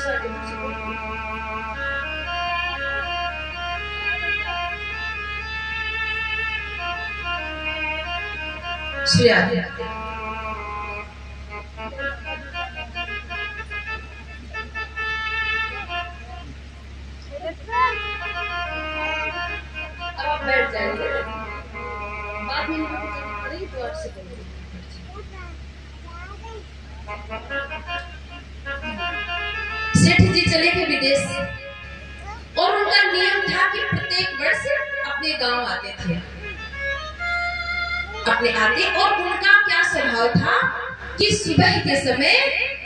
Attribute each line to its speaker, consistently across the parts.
Speaker 1: अब बैठ जाएंगे, बाद में तो आपसे सेठ जी चले गए विदेश और उनका नियम था कि प्रत्येक वर्ष अपने गांव आते थे, और उनका क्या स्वभाव था कि सुबह के समय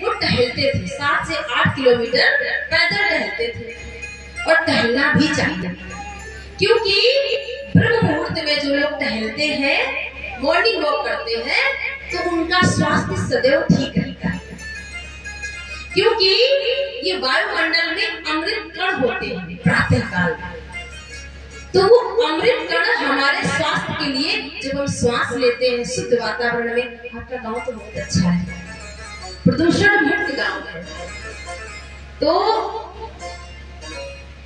Speaker 1: वो टहलते थे, 7 से 8 किलोमीटर पैदल टहलते थे और टहलना भी चाहिए, क्योंकि ब्रह्म मुहूर्त में जो लोग टहलते हैं, मॉर्निंग वॉक करते हैं, तो उनका स्वास्थ्य सदैव ठीक रहता है, क्योंकि ये वायुमंडल में अमृत कण होते हैं प्रातः काल, तो वो अमृत कण हमारे स्वास्थ्य के लिए जब हम श्वास लेते हैं शुद्ध वातावरण में, आपका गांव तो बहुत अच्छा है, प्रदूषण मुक्त गांव है, तो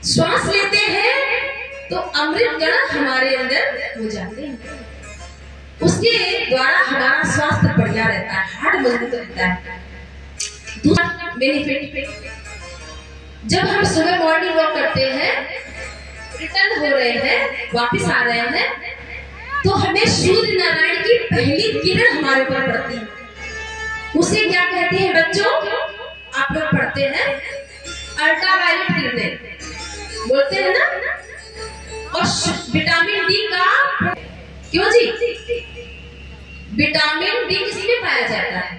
Speaker 1: श्वास लेते हैं तो अमृत कण हमारे अंदर हो जाते हैं, उसके द्वारा हमारा स्वास्थ्य बढ़िया रहता है, हार्ट मजबूत रहता है। दूसरा बेनिफिट, जब हम सुबह मॉर्निंग वॉक करते हैं, रिटर्न हो रहे हैं, वापस आ रहे हैं, तो हमें सूर्य नारायण की पहली किरण हमारे ऊपर पड़ती है, उसे क्या कहते हैं बच्चों, आप लोग पढ़ते हैं अल्ट्रावायलेट किरणें बोलते हैं ना, और विटामिन डी का, क्यों जी, विटामिन डी किसमें पाया जाता है,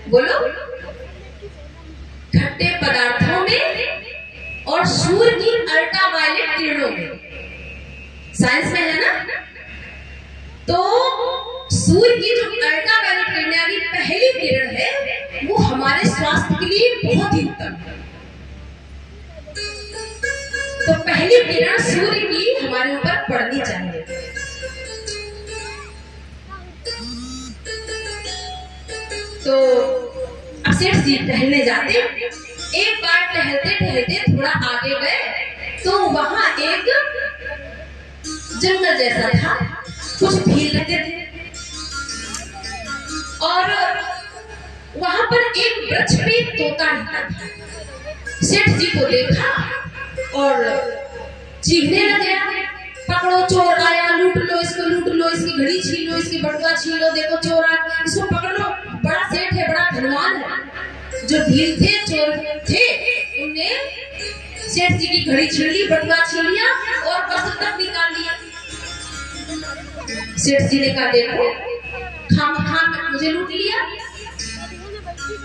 Speaker 1: बोलो, खट्टे पदार्थों में और सूर्य की अल्ट्रावायलेट किरणों में, साइंस में है ना, तो सूर्य की जो अल्ट्रावायलेट किरण यानी पहली किरण है, वो हमारे स्वास्थ्य के लिए बहुत ही उत्तम है, तो पहली किरण सूर्य की हमारे ऊपर पड़नी चाहिए। तो अब सेठ जी टहलने जाते, एक बार टहलते टहलते थोड़ा आगे गए तो वहां एक जंगल जैसा था, कुछ भील रहते थे, और वहां पर एक वृक्ष पे तोता रहता था। सेठ जी को देखा और चीखने लगे, पकड़ो चोर आया, लूट लो इसको, लूट लो इसकी घड़ी छीन लो, इसकी बटुआ छीन लो, देखो चोर आया, इसको पकड़ लो, बड़ा सेठ है, बड़ा धनवान है। जो भील थे, चोर थे, उनने सेठ जी की घड़ी छीन ली, बटुआ छीन लिया और वस्त्र तक निकाल लिया। सेठ जी ने कहा देखो खाम खाम मुझे लूट लिया,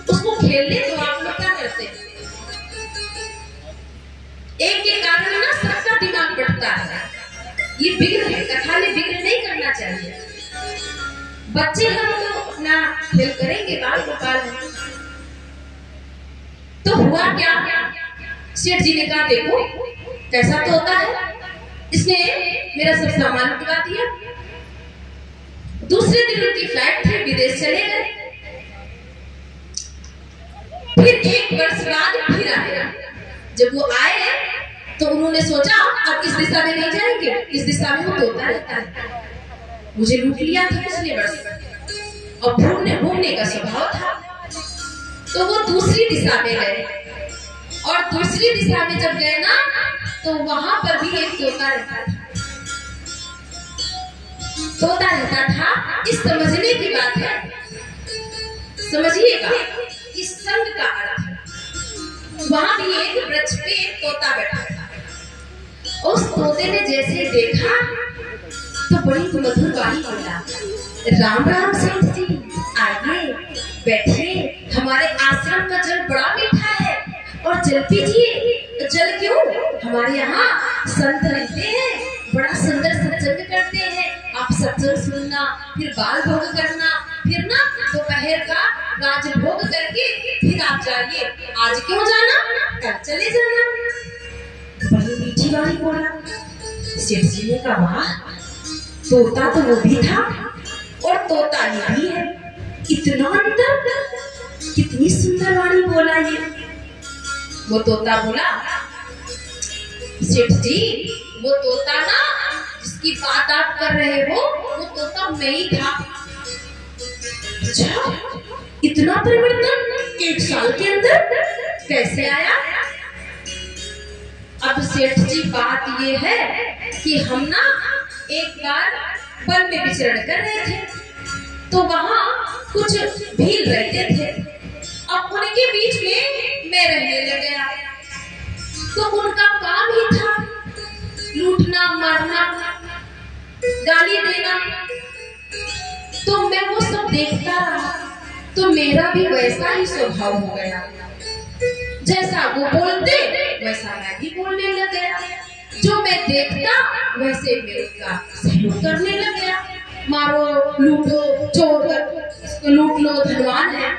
Speaker 1: उसको खेलने तो आप लोग क्या करते हैं, एक के कारण ना सबका दिमाग बढ़ता है, ये विघ्न है, कथा में विघ्न नहीं करना चाहिए। बच्चे हम तो अपना खेल करेंगे, बाल गोपाल। तो हुआ क्या, सेठ जी ने कहा देखो कैसा तो होता है, इसने मेरा सब सामान उठा दिया। दूसरे दिन उनकी फ्लाइट थी, विदेश चले गए। फिर 1 वर्ष बाद फिर आए। जब वो आए तो उन्होंने सोचा अब इस दिशा में नहीं जाएंगे, इस दिशा में वो तोता रहता है, मुझे लूट लिया था पिछले वर्ष और घूमने का स्वभाव था। तो वो दूसरी दिशा में गए, और दूसरी दिशा में जब गए ना तो वहां पर भी एक तोता रहता था। इस समझने की बात है, समझिएगा इस संग का अर्थ। वहां भी एक वृक्ष पे एक तोता बैठा था। उस तोते ने जैसे देखा तो बड़ी मधुर वाणी बोला, राम राम सेठ जी, आइए बैठिए, हमारे आश्रम का जल बड़ा मीठा है और जल पीजिए। जल क्यों, हमारे यहाँ संत रहते हैं, बड़ा सुंदर सत्संग करते हैं, आप सत्संग सुनना, फिर बाल भोग करना, फिर ना दोपहर का राज भोग करके फिर आप जाइए। आज क्यों जाना, कल चले जाना। बड़ी मीठी वाली बोला। सेठ जी ने कहा वाह, तोता तो वो भी था और तोता ये भी है, इतना अंतर, कितनी सुंदर वाणी बोला ये। वो तोता बोला, सेठ जी वो तोता ना जिसकी बात आप कर रहे हो वो तोता मैं ही था। अच्छा, इतना परिवर्तन 1 साल के अंदर कैसे आया? अब सेठ जी बात ये है कि हम ना एक बार वन में विचरण कर रहे थे, तो वहां कुछ भील रहते थे। अब उनके बीच में मैं रहने लग गया, तो उनका काम ही था लूटना, मारना, गाली देना। तो मैं वो सब देखता रहा, तो मेरा भी वैसा ही स्वभाव हो गया। जैसा वो बोलते वैसा मैं भी बोलने लग गया। जो मैं देखता वैसे मैं उसका सहयोग करने लग गया। मारो, लूटो, चोर इसको लूट लो, धनवान है।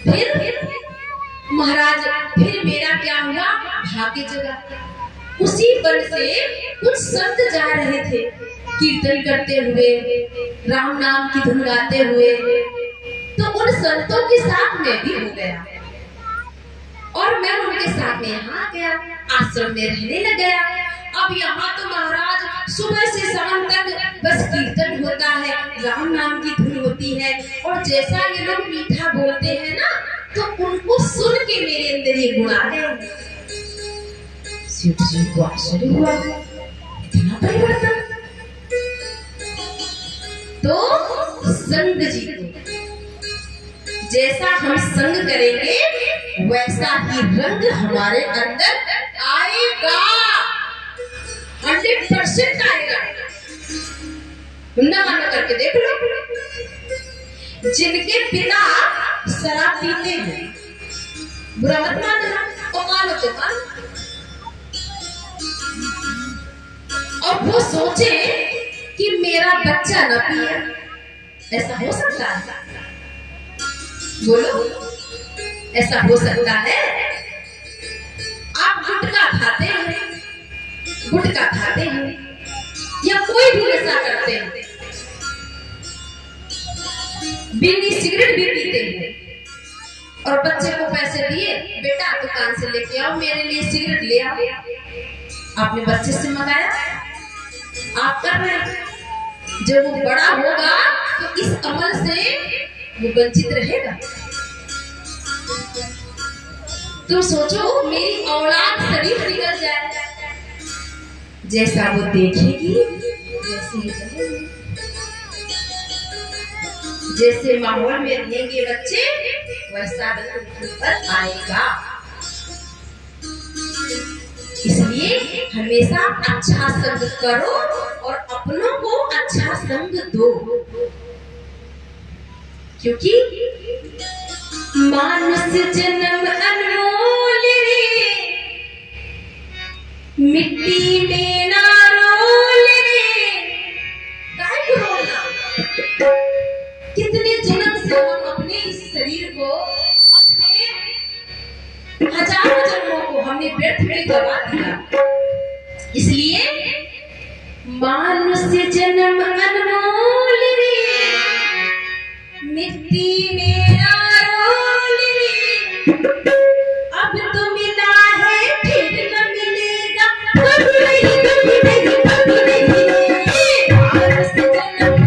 Speaker 1: फिर महाराज, फिर मेरा क्या हुआ, भाग्य जगा। उसी वन से कुछ संत जा रहे थे कीर्तन करते हुए, राम नाम की धुन गाते हुए। तो उन संतों के साथ मैं भी हो गया और मैं उनके साथ में यहाँ गया, आश्रम में रहने लग गया। अब यहाँ तो महाराज सुबह से शाम तक बस कीर्तन होता है, राम नाम की धुन होती है। और जैसा ये लोग मीठा बोलते हैं ना, तो उनको सुन के मेरे अंदर ये गुण आ गए। सेठ जी को आश्चर्य हुआ, इतना परिवर्तन। तो संग जी को जैसा हम संग करेंगे वैसा ही रंग हमारे अंदर आएगा, 100% आएगा। ना मानो करके देख लो। जिनके पिता शराब पीते हैं, बुरा मत मानना, तो मानो तो मानो। और वो सोचे कि मेरा बच्चा न पिए, ऐसा हो सकता है? बोलो, ऐसा हो सकता है? आप गुटखा खाते हैं या कोई भी नशा करते हैं, बीड़ी सिगरेट भी पीते हैं, और बच्चे को पैसे दिए, बेटा दुकान से लेके आओ, मेरे लिए सिगरेट ले आओ। आपने बच्चे से मंगाया, आप कर रहे हैं। जब वो बड़ा होगा तो इस अमल से वो वंचित रहेगा। तुम सोचो, मेरी औलाद शरीफ निकल जाए, जैसा वो देखेगी वैसे ही करेगी। जैसे माहौल में रहेंगे बच्चे वैसा पर आएगा। इसलिए हमेशा अच्छा संग करो और अपनों को अच्छा संग दो, क्योंकि मानुष जन्म अनमोल रे, मिट्टी में ना रोल रे। काहे को रोना? कितने जन्म से हम अपने इस शरीर को, अपने हजारों जन्मों को हमने व्यर्थ में गवा दिया। इसलिए मानुष्य जन्म अनमोल रे, मिट्टी में ना रोल रे। अब तो मिला है फिर न मिलेगा, कभी नहीं, कभी नहीं, कभी नहीं। मानुष्य जन्म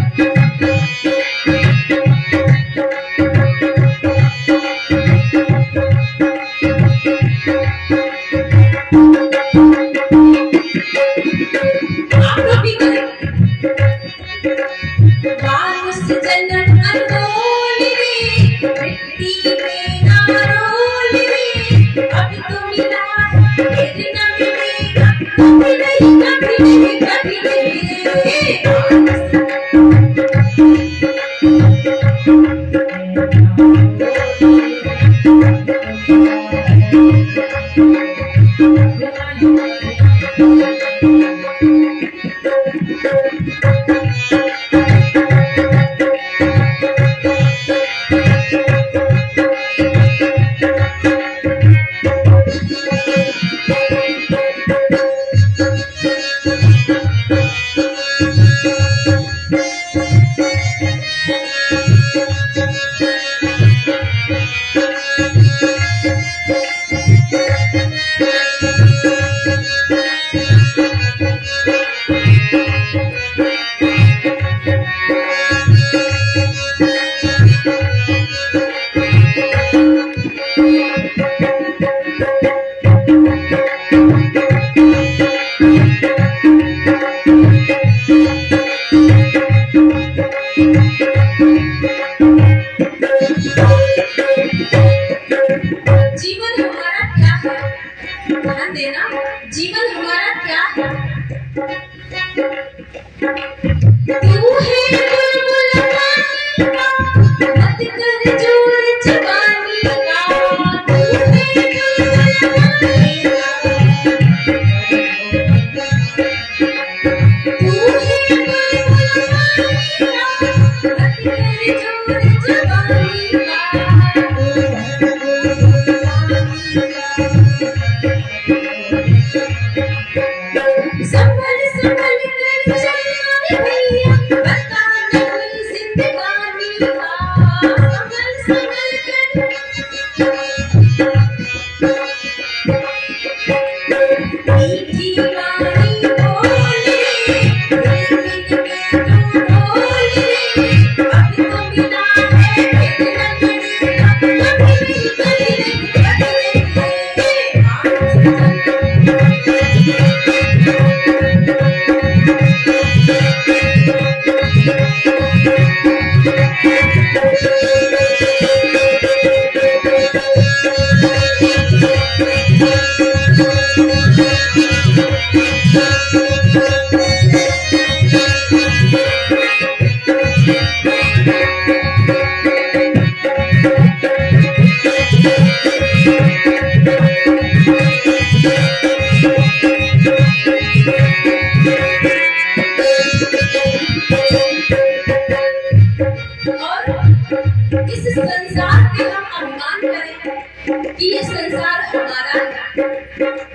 Speaker 1: इस संसार पे हम अभिमान करें कि ये संसार हमारा है,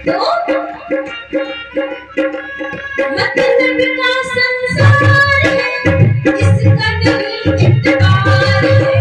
Speaker 1: तो मतलब का संसार है, इसका नहीं इत्तेकार है।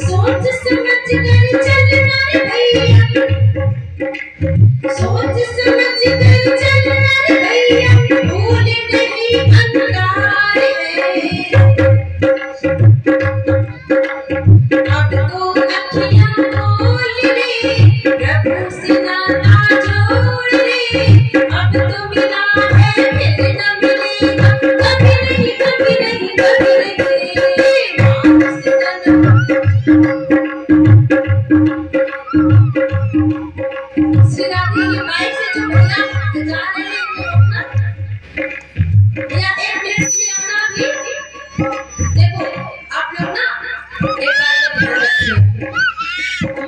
Speaker 1: सोच समझ कर चलना रे भैया, सोच समझ कर चलना रे भैया, भूल नहीं अंगार है। अब तो अखियां खोल रे, प्रभु से नाता जोड़ रे, अब तो मिला है फिर न मिलेगा, कभी नहीं कभी नहीं कभी नहीं।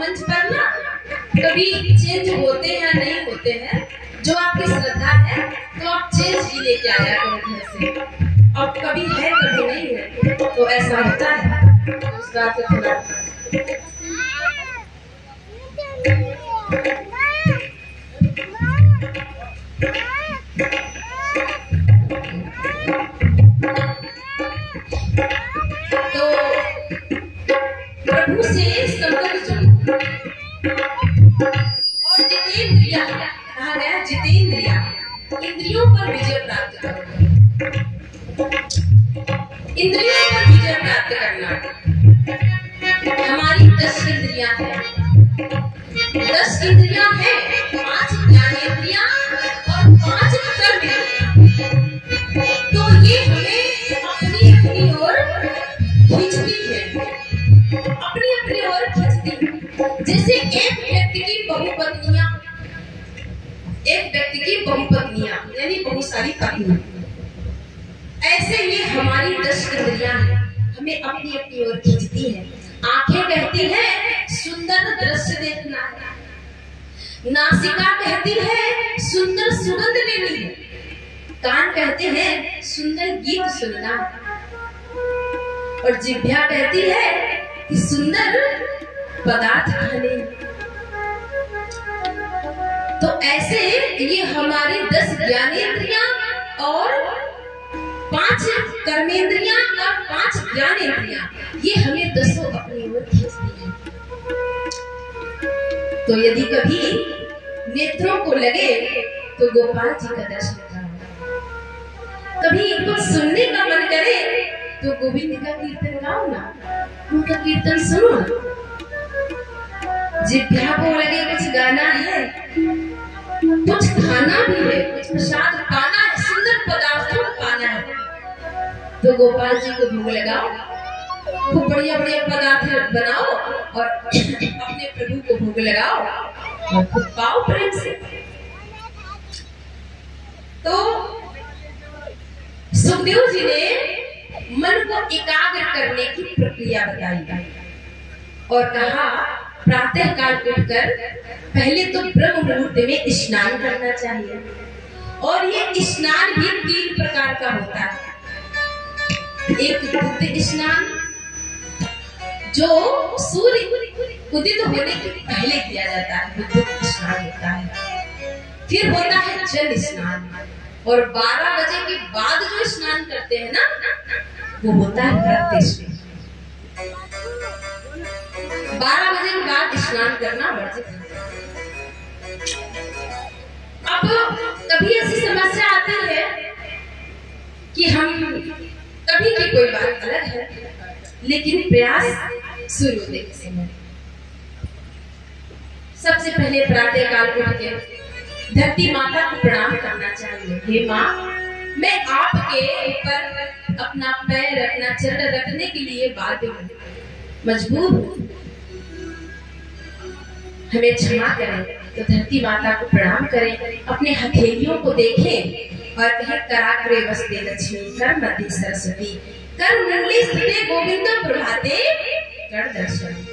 Speaker 1: मंच पर ना कभी चेंज होते हैं नहीं होते हैं, जो आपकी श्रद्धा है तो आप चेंज ही लेके आया करो घर से, और कभी है कभी नहीं है, तो ऐसा होता है। उस बात को थोड़ा तो प्रभु से संपर्क जो और जितेंद्रिया कहा गया, जितेंद्रिया इंद्रियों पर विजय प्राप्त करो। इंद्रियों पर विजय प्राप्त करना, हमारी 10 इंद्रियां हैं, 10 इंद्रियां हैं, 5 ज्ञानेंद्रियां और 5 कर्मेंद्रियां। तो ये हमें अपनी अपनी ओर खींचती है, अपनी अपनी ओर खींचती है। जैसे एक व्यक्ति की बहुपत्नियां यानी बहुत सारी पत्नियां, ऐसे ये हमारी 10 इंद्रियां हैं, हमें अपनी अपनी ओर खींचती है। आंखें कहती है सुंदर दृश्य देखना है, नासिका कहती है सुंदर सुगंध लेनी है, कान कहते हैं सुंदर गीत सुनना है, और जिह्वा कहती है कि सुंदर पदार्थ खाने। तो ऐसे ये हमारी 10 ज्ञानेंद्रियां और 5 कर्मेंद्रियां और 5 ज्ञानेंद्रियां, ये हमें 10 अपनी ओर खींचती हैं। तो यदि कभी नेत्रों को लगे तो गोपाल जी का दर्शन करो, कभी कुछ सुनने का मन करे तो गोविंद का कीर्तन गाओ ना, उनका कीर्तन सुनो। जिह्वा को लगे कुछ गाना है, कुछ खाना भी है, कुछ प्रसाद पाना है, सुंदर पदार्थों को पाना है, तो गोपाल जी को भोग लगाओ, खूब बढ़िया बढ़िया पदार्थ बनाओ और अपने प्रभु को भोग लगाओ और खूब पाओ प्रेम से। तो सुखदेव जी ने मन को एकाग्र करने की प्रक्रिया बताई और कहा प्रातः काल उठकर पहले तो ब्रह्म मुहूर्त में स्नान करना चाहिए, और ये स्नान भी 3 प्रकार का होता है। एक बुद्ध स्नान जो सूर्य उदित होने के पहले किया जाता है, बुद्ध स्नान होता है। फिर होता है जल स्नान, और 12 बजे के बाद जो स्नान करते हैं ना, वो होता है प्रातः स्नान। 12 बजे के बाद स्नान करना वर्जित है। अब कभी ऐसी समस्या आती है कि हम कभी की कोई बात अलग है, लेकिन प्रयास सूर्योदय के समय सबसे पहले प्रातः काल उठ के धरती माता को प्रणाम करना चाहिए। हे माँ, मैं आपके ऊपर अपना पैर अपना चरण रखने के लिए बाध्य हूँ, मजबूर हूँ, हमें क्षमा करें। तो धरती माता को प्रणाम करें, अपने हथेलियों को देखें और कहें कराग्रे वसते लक्ष्मी कर मध्य सरस्वती कर मुरली स्तुते गोविंद प्रभाते कर दर्शन।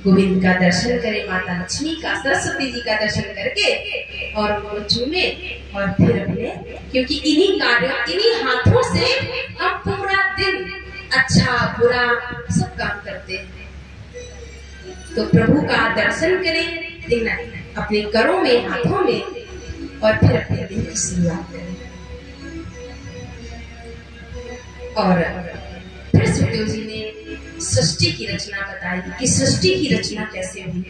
Speaker 1: गोविंद का दर्शन करें, माता लक्ष्मी का, सरस्वती जी का दर्शन करके और उनको चूमे और फिर अपने, क्योंकि इन्हीं कार्यों इन्हीं हाथों से हम पूरा दिन अच्छा बुरा सब काम करते हैं। तो प्रभु का दर्शन करें अपने करों में हाथों में और फिर अपने दिन की शुरुआत करें। और फिर सुखदेव जी ने सृष्टि की रचना बताई कि सृष्टि की रचना कैसे हुई।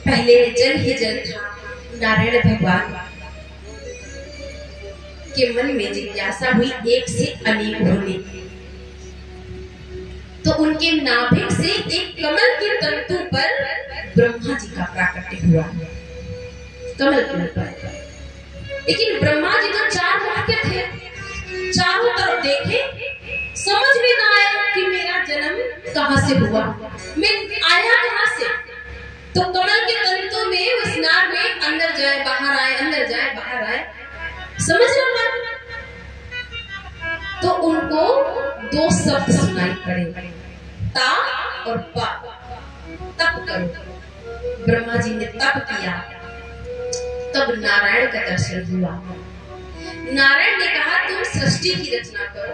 Speaker 1: पहले जल ही जल था, नारायण भगवान के मन में जिज्ञासा हुई एक से अनेक होने की। तो उनके नाभिक से एक कमल के तंतु पर ब्रह्मा जी का प्राकट्य हुआ, कमल के ऊपर। लेकिन ब्रह्मा जी तो 4 मुख के थे, चारों तरफ देखे, समझ में ना आया कि मेरा जन्म कहां से हुआ, मैं आया कहां से। तो कमल के तंतु में उस नाग में अंदर जाए बाहर आए, अंदर जाए बाहर आए, समझ ना पाए। तो उनको 2 शब्द सुनाई पड़े, ता और पा। तप करो। ब्रह्मा जी ने तप किया, तब नारायण का दर्शन हुआ। नारायण ने कहा तुम सृष्टि की रचना करो।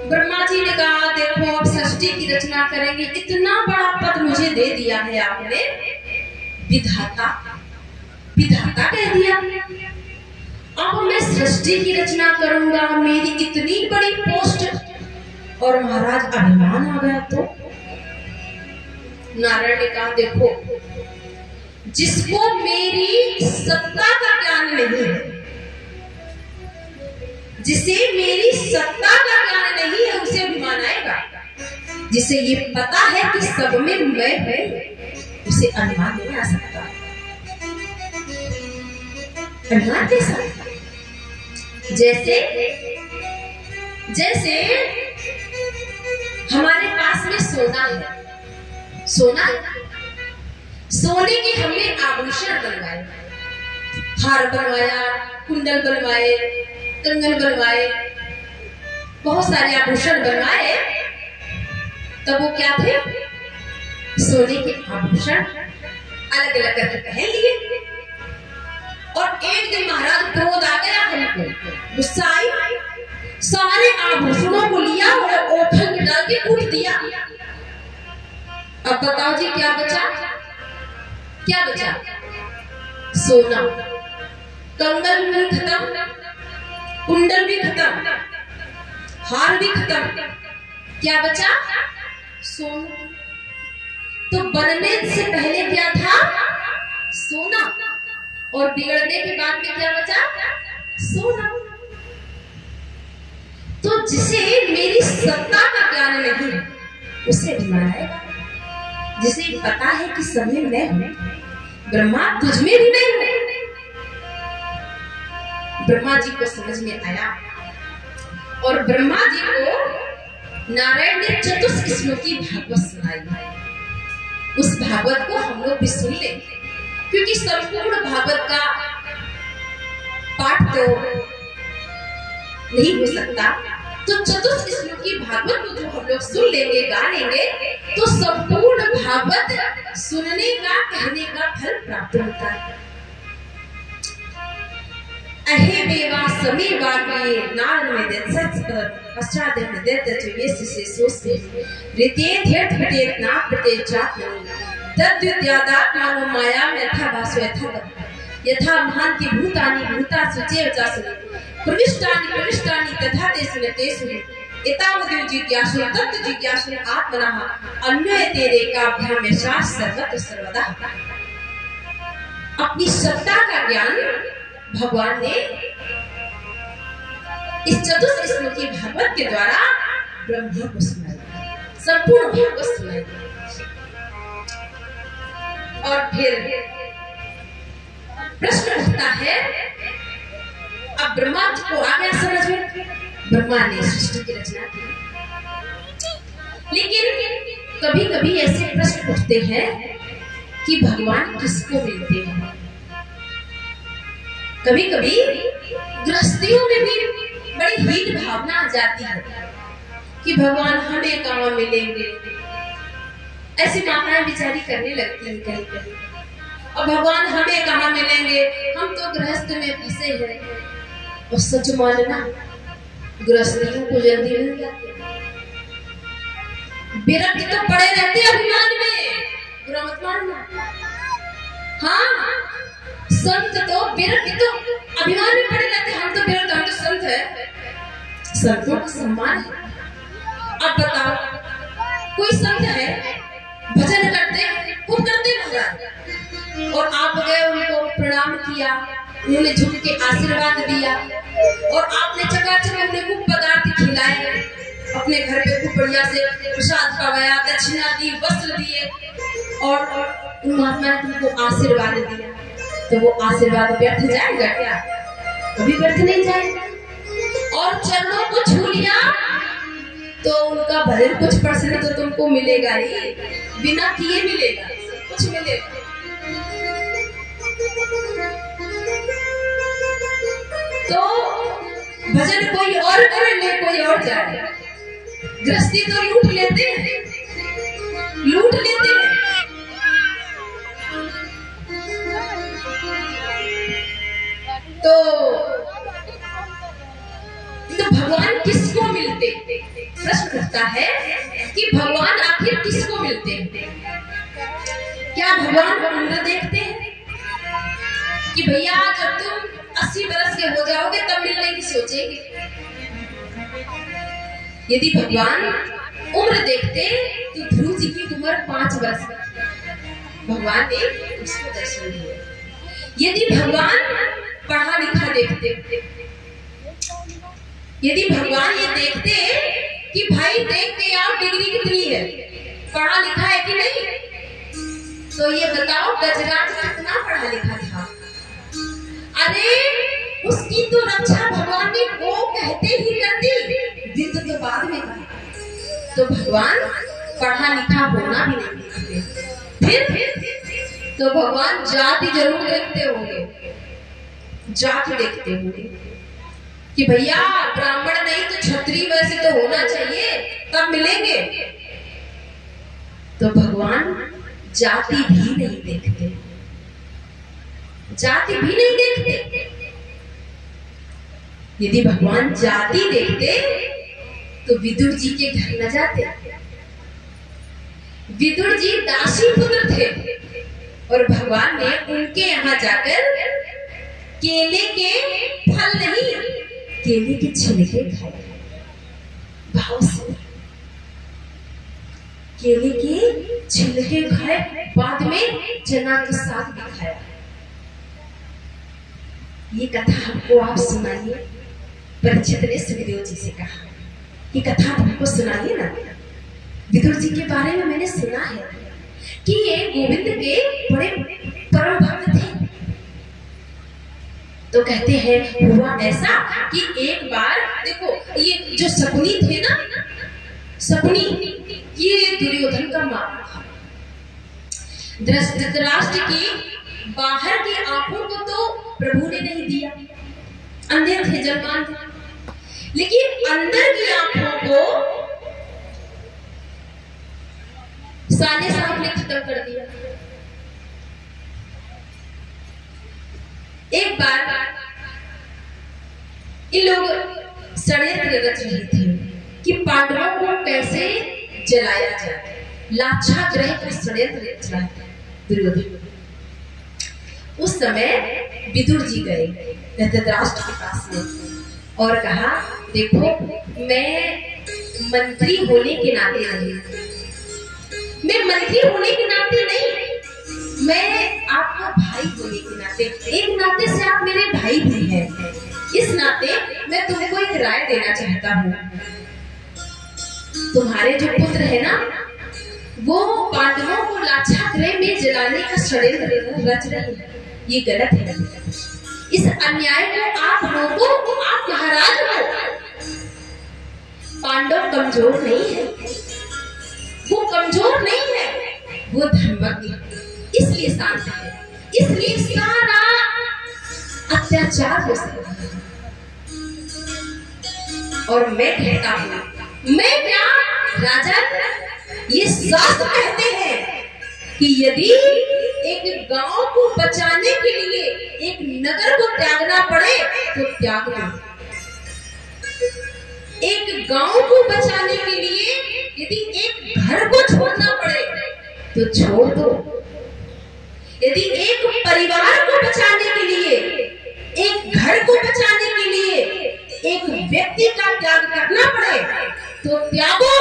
Speaker 1: ब्रह्मा जी ने कहा देखो अब सृष्टि की रचना करेंगे, इतना बड़ा पद मुझे दे दिया है आपने, विधाता विधाता कह दिया। अब मैं सृष्टि की रचना करूंगा, मेरी इतनी बड़ी पोस्ट, और महाराज अभिमान आ गया। तो नारायण ने कहा देखो जिसको मेरी सत्ता का ज्ञान नहीं है, जिसे मेरी सत्ता का ज्ञान नहीं है, उसे अभिमान आएगा। जिसे ये पता है कि सब में मैं है, उसे अभिमान नहीं आ सकता। अभिमान कैसा? जैसे हमारे पास में सोना है, सोने के हमने आभूषण बनवाए, हार बनवाया, कुंडल बनवाए, कंगन बनवाए, बहुत सारे आभूषण बनवाए। तब वो क्या थे? सोने के आभूषण अलग अलग करके पहन लिए। और एक दिन महाराज क्रोध आ गया, हमको गुस्सा आई, सारे आभूषणों को लिया और ओठन में डाल के कूट दिया। अब बताओ जी क्या बचा? क्या बचा? सोना। कंगन भी खत्म, कुंडल भी खत्म, हार भी खत्म, क्या बचा? सोना। तो बनने से पहले क्या था? सोना, और बिगड़ने के बाद में क्या बचा? सोना। तो जिसे मेरी सत्ता का ज्ञान नहीं, उसे अभिमान आएगा। जिसे पता है कि सब में मैं हूं, ब्रह्मा तुझ में भी नहीं हूं। ब्रह्मा जी को समझ में आया, और ब्रह्मा जी को नारायण ने चतुष्श्लोकी भागवत सुनाई। उस भागवत को हम लोग भी सुन ले, क्योंकि संपूर्ण भागवत का पाठ तो नहीं हो सकता। तो चतुष्श्लोकी भागवत को जो हम लोग सुन लेंगे, गा लेंगे, तो संपूर्ण भागवत सुनने का कहने का फल प्राप्त होता है। अहे देवा समी वागे नार में दे सत्सर पश्चात में दे चवेस से सोसे रिते धेट हटे ना प्रते जात तद्विद्यादात मानो माया में था भासो यथा महान की भूतानि भूता सुचेव जासुनि प्रविष्टानि तथा तेसुनि एतावदेव जिज्ञासु तत्व जिज्ञासु आत्मनः अन्य तेरे काभ्यामेशा सर्वत्र सर्वदा। अपनी सत्ता का ज्ञान भगवान ने इस चतुर्थ श्लोकी भागवत के द्वारा ब्रह्मा को सुनाया, संपूर्ण भागवत सुनाई। और फिर प्रश्न उठता है, अब ब्रह्मा को आ गया समझ में, ब्रह्मा ने सृष्टि की रचना की। लेकिन कभी कभी ऐसे प्रश्न उठते हैं कि भगवान किसको मिलते हैं। कभी कभी गृहस्थियों में भी बड़ी हीन भावना आ जाती है कि भगवान हमें कहाँ मिलेंगे। ऐसी माताएं बेचारी करने लगती हैं कहीं कहीं, और भगवान हमें कहाँ मिलेंगे, हम तो गृहस्थ में फंसे हैं। और सच मानना, गृहस्थियों को जल्दी मिल जाते, विरक्त तो पड़े रहते अभिमान में, बुरा मत मानना। हाँ, संत तो विरक्त तो अभिमान में पड़े रहते, हम तो विरक्त, हम तो संत है, संतों का सम्मान है। अब बताओ, कोई संत है, भजन करते खूब करते महाराज, और आप गए उनको प्रणाम किया, उन्होंने झुक के आशीर्वाद दिया, और आपने चकाचक उन्हें खूब पदार्थ खिलाए, अपने घर पे खूब बढ़िया से प्रसाद पवाया, दक्षिणा दी, वस्त्र दिए, और महात्मा ने तुमको आशीर्वाद दिया, तो वो आशीर्वाद व्यर्थ जाएगा क्या? कभी व्यर्थ नहीं जाएगा। और चरणों को छू लिया तो उनका भजन कुछ परसेंट तो तुमको मिलेगा ही, बिना किए मिलेगा, कुछ मिलेगा। तो भजन कोई और करे, ले कोई और जाए, गृहस्थी तो लूट लेते हैं, लूट लेते हैं। तो भगवान किसको मिलते? प्रश्न उठता है कि भगवान आखिर किसको मिलते हैं? क्या भगवान उम्र देखते हैं कि भैया जब तुम 80 बरस के हो जाओगे तब मिलने की सोचेंगे? यदि भगवान उम्र देखते तो ध्रुव जी की उम्र 5 वर्ष, भगवान ने उसको दर्शन दिया। यदि भगवान पढ़ा लिखा देखते, यदि भगवान ये देखते कि भाई देख के आओ डिग्री कितनी है, पढ़ा लिखा है कि नहीं, तो ये बताओ गजराज कितना पढ़ा लिखा था? अरे उसकी तो रक्षा भगवान ने वो कहते ही कर दी, दिन तो बाद में कहा। तो भगवान पढ़ा लिखा होना भी नहीं देखते। फिर तो भगवान जाति जरूर देखते होंगे, जाति देखते होंगे कि भैया ब्राह्मण नहीं तो क्षत्रिय वैसे तो होना चाहिए, तब मिलेंगे। तो भगवान जाति भी नहीं देखते, जाति भी नहीं देखते। यदि भगवान जाति देखते तो विदुर जी के घर न जाते। विदुर जी दासी पुत्र थे, और भगवान ने उनके यहाँ जाकर केले के फल नहीं, केले के छिलके खाए, भाव से केले के छिलके खाए, बाद में चना के साथ भी खाया। ये कथा हमको आप सुनाइए। परीक्षित ने सुखदेव जी से कहा कि कथा हमको सुनाइए ना, विदुर जी के बारे में मैंने सुना है कि ये गोविंद के बड़े परम भक्त थे। तो कहते हैं हुआ ऐसा कि एक बार देखो, ये जो शकुनी थे ना, शकुनी ये दुर्योधन का मां था। धृतराष्ट्र की बाहर की आंखों को तो प्रभु ने नहीं दिया, अंधे थे, जलमान थे, लेकिन अंदर की आंखों को साले साहब ने खत्म कर दिया। एक बार ये लोग षड्यंत्र रच रहे थे कि पांडवों को कैसे जलाया जाए, लाक्षागृह का षड्यंत्र रच रहा था दुर्योधन। उस समय विदुर जी गए धृतराष्ट्र के पास में और कहा, देखो मैं मंत्री होने के नाते नहीं, मैं मंत्री होने के नाते नहीं, मैं आपका भाई होने के नाते, एक नाते से आप मेरे भाई भी हैं, इस नाते मैं तुमको एक राय देना चाहता हूँ। तुम्हारे जो पुत्र है ना, वो पांडवों को लाक्षागृह में जलाने का षड्यंत्र रच रहे हैं। ये गलत है। इस अन्याय को आप रोको, आप महाराज हो। पांडव कमजोर नहीं है, वो कमजोर नहीं है, वो धर्मज्ञ, इसलिए शांत है, इसलिए सारा अत्याचार हो सकता है। और मैं कहता हूँ, मैं क्या राजा, ये शास्त्र कहते हैं कि यदि एक गांव को बचाने के लिए एक नगर को त्यागना पड़े तो त्याग दो। एक गांव को बचाने के लिए यदि एक घर को छोड़ना पड़े तो छोड़ दो। यदि एक परिवार को बचाने के लिए, एक घर को बचाने के लिए एक व्यक्ति का त्याग करना पड़े तो त्यागो।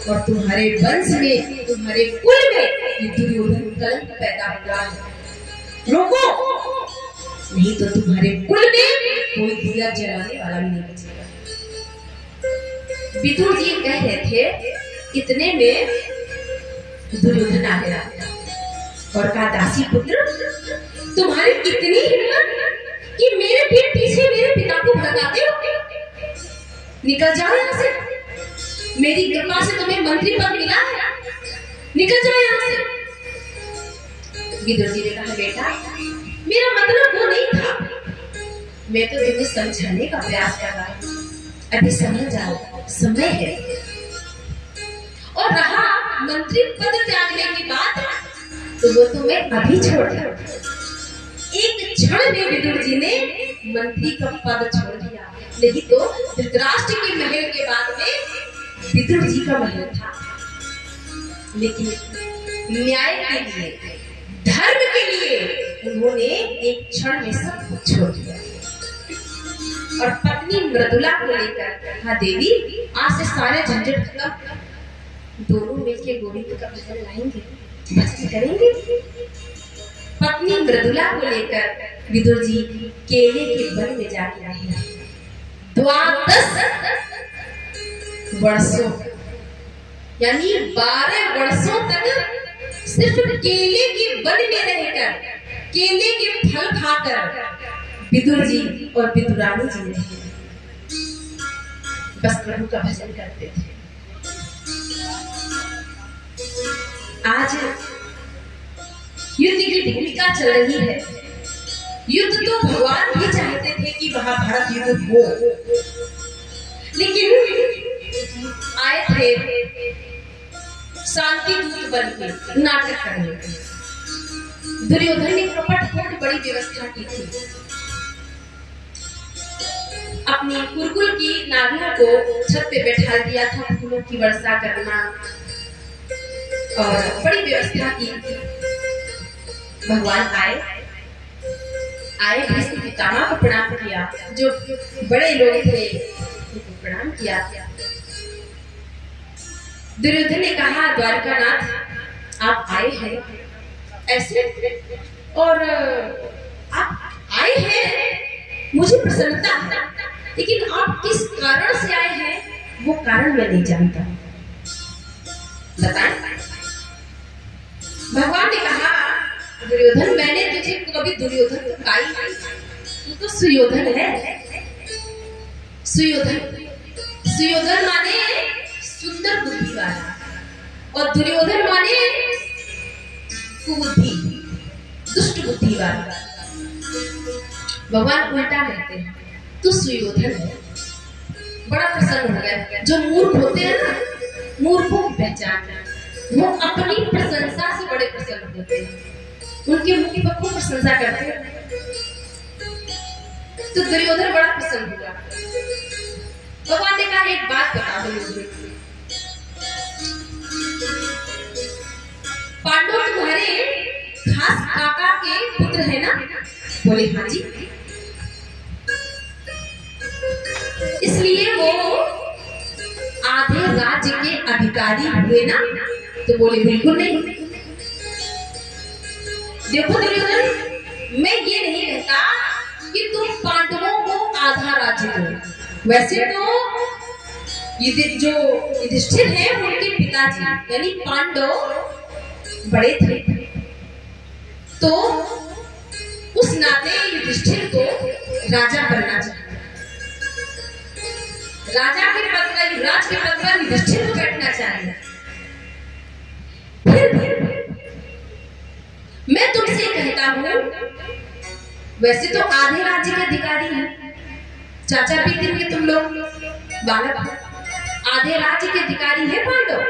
Speaker 1: और तुम्हारे वंश में, तुम्हारे कुल में ये दुर्योधन कलंक पैदा हुआ है, रोको, नहीं तो तुम्हारे कुल में कोई दिया जलाने वाला भी नहीं बचेगा। विदुर जी कह रहे थे, इतने में दुर्योधन आ गया और कहा, दासी पुत्र, तुम्हारी कितनी हिम्मत कि मेरे पीठ पीछे मेरे पिता को भगाते हो? निकल जाओ यहाँ से, मेरी कृपा से तुम्हें मंत्री पद मिला है, निकल जाओ यहाँ से। विदुर जी ने कहा, बेटा मेरा मतलब वो नहीं था, मैं तो तुम्हें समझाने का प्रयास कर रहा हूँ, अभी समझ जाओ, समय है। और रहा मंत्री पद त्यागने की बात, तो वो तो मैं अभी छोड़ दिया। एक क्षण में विदुर जी ने मंत्री का पद छोड़ दिया, नहीं तो धृतराष्ट्र के महल के बाद में विदुर जी का महल था। लेकिन न्याय के लिए, धर्म के लिए उन्होंने एक क्षण में सब कुछ छोड़ दिया। और पत्नी मृदुला को लेकर कहा, देवी आज से सारे झंझट खत्म, दोनों मिलकर गोविंद का भजन गाएंगे, भजन करेंगे। पत्नी मृदुला को लेकर विदुर जी केले के वन में जाके आए। 12 वर्षों यानी 12 वर्षों तक सिर्फ केले के वन में रहकर, केले के फल खाकर विदुर जी और विदुरानी जी रहे, बस प्रभु का भजन करते थे। आज युद्ध की भूमिका चल रही है। युद्ध तो भगवान भी चाहते थे कि महाभारत युद्ध हो, लेकिन आए थे शांति दूत बनकर नाटक करने। दुर्योधन ने कपट बड़ी व्यवस्था की थी। अपनी कुरकुल की नागियों को छत पे बैठा दिया था, फूलों की वर्षा करना और बड़ी व्यवस्था की। भगवान आए भीष्म पितामह को प्रणाम किया, जो बड़े लोग थे उनको प्रणाम किया। दुर्योधन ने कहा, द्वारकानाथ आप आए हैं ऐसे, और आप आए हैं मुझे प्रसन्नता है, लेकिन आप किस कारण से आए हैं वो कारण मैं नहीं जानता, बताएं। भगवान ने कहा, दुर्योधन मैंने तुझे कभी दुर्योधन तो कहा ही नहीं, तू तो सुयोधन है। सुयोधन माने सुंदर बुद्धि वाला, और दुर्योधन माने कुबुद्धि, दुष्ट बुद्धि वाला। भगवान उल्टा कहते हैं, तू सुयोधन है। बड़ा प्रसन्न हो गया। जो मूर्ख होते हैं ना, मूर्खों की पहचान, वो अपनी प्रशंसा से बड़े प्रसन्न होते हैं, उनके मुख पर खूब प्रशंसा करते हैं। तो दुर्योधन बड़ा प्रसन्न हुआ। भगवान ने कहा, एक बात बता दो, पांडव तुम्हारे खास काका के पुत्र है ना? बोले हाँ जी। इसलिए वो राज्य के अधिकारी हुए ना? तो बोले बिल्कुल नहीं। देखो दुर्योधन, मैं ये नहीं कहता कि तुम पांडवों को आधा राज्य दो। वैसे तो ये जो युधिष्ठिर है उनके पिताजी यानी पांडव बड़े थे, तो उस नाते युधिष्ठिर को राजा बनना चाहिए। राजा के पद पर, युवराज के पद पर युधिष्ठिर को बैठना चाहिए। फिर मैं तुमसे कहता हूं, वैसे तो आधे राज्य के अधिकारी हैं, चाचा पीती के तुम लोग बालक हो, आधे राज्य के अधिकारी है पांडव,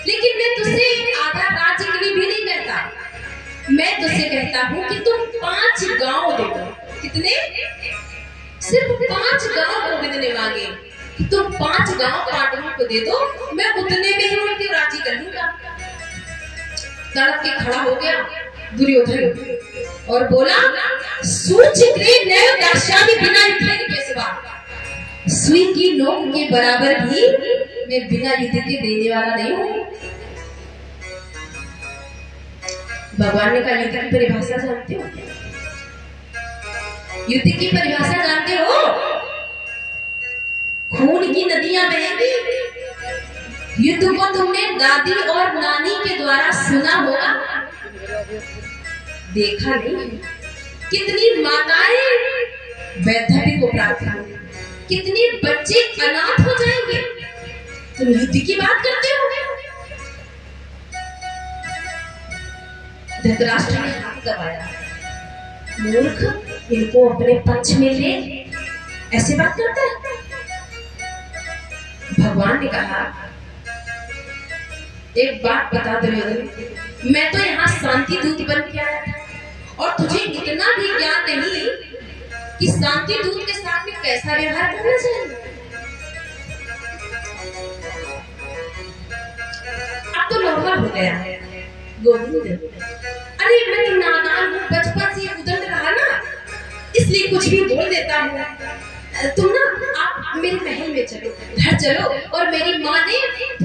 Speaker 1: लेकिन मैं तुझसे आधा राज्य के लिए भी नहीं कहता। मैं तुझसे कहता हूं कि तुम 5 गांव दे दो। कितने? सिर्फ 5 गांव गोविंद ने मांगे कि तुम 5 गांव पांडवों को दे दो, मैं उतने में ही उनकी राजी कर लूंगा। तड़प के खड़ा हो गया दुर्योधन और बोला, सूचिक्रे नैव दास्यामि बिना युद्धेन केशवा। सुई की नोक के बराबर भी मैं बिना युद्ध के देने वाला नहीं हूं। भगवान ने कहा, युद्ध की परिभाषा जानते हो? युद्ध की परिभाषा जानते हो? खून की नदियां बहेंगी। युद्ध को तुमने दादी और नानी के द्वारा सुना होगा, देखा नहीं। कितनी माताएं वैधव्य को प्राप्त होंगी, कितने बच्चे अनाथ हो जाएंगे, तुम युद्ध की बात करते हो? धृतराष्ट्र ने हाथ दबाया, मूर्ख, इनको अपने पक्ष में ले, ऐसे बात करता है? भगवान ने कहा, एक बात बता दुर्योधन, मैं तो यहाँ शांति दूत बन के आया था और तुझे इतना भी ज्ञान नहीं कि शांति दूत के साथ में कैसा व्यवहार करना चाहिए। अब तो लौका हो गया है गोविंद। अरे मैं नादान हूँ, बचपन से उधर रहा ना, इसलिए कुछ भी बोल देता हूँ। तुम ना आप मेरे महल में चलो, घर चलो, और मेरी माँ ने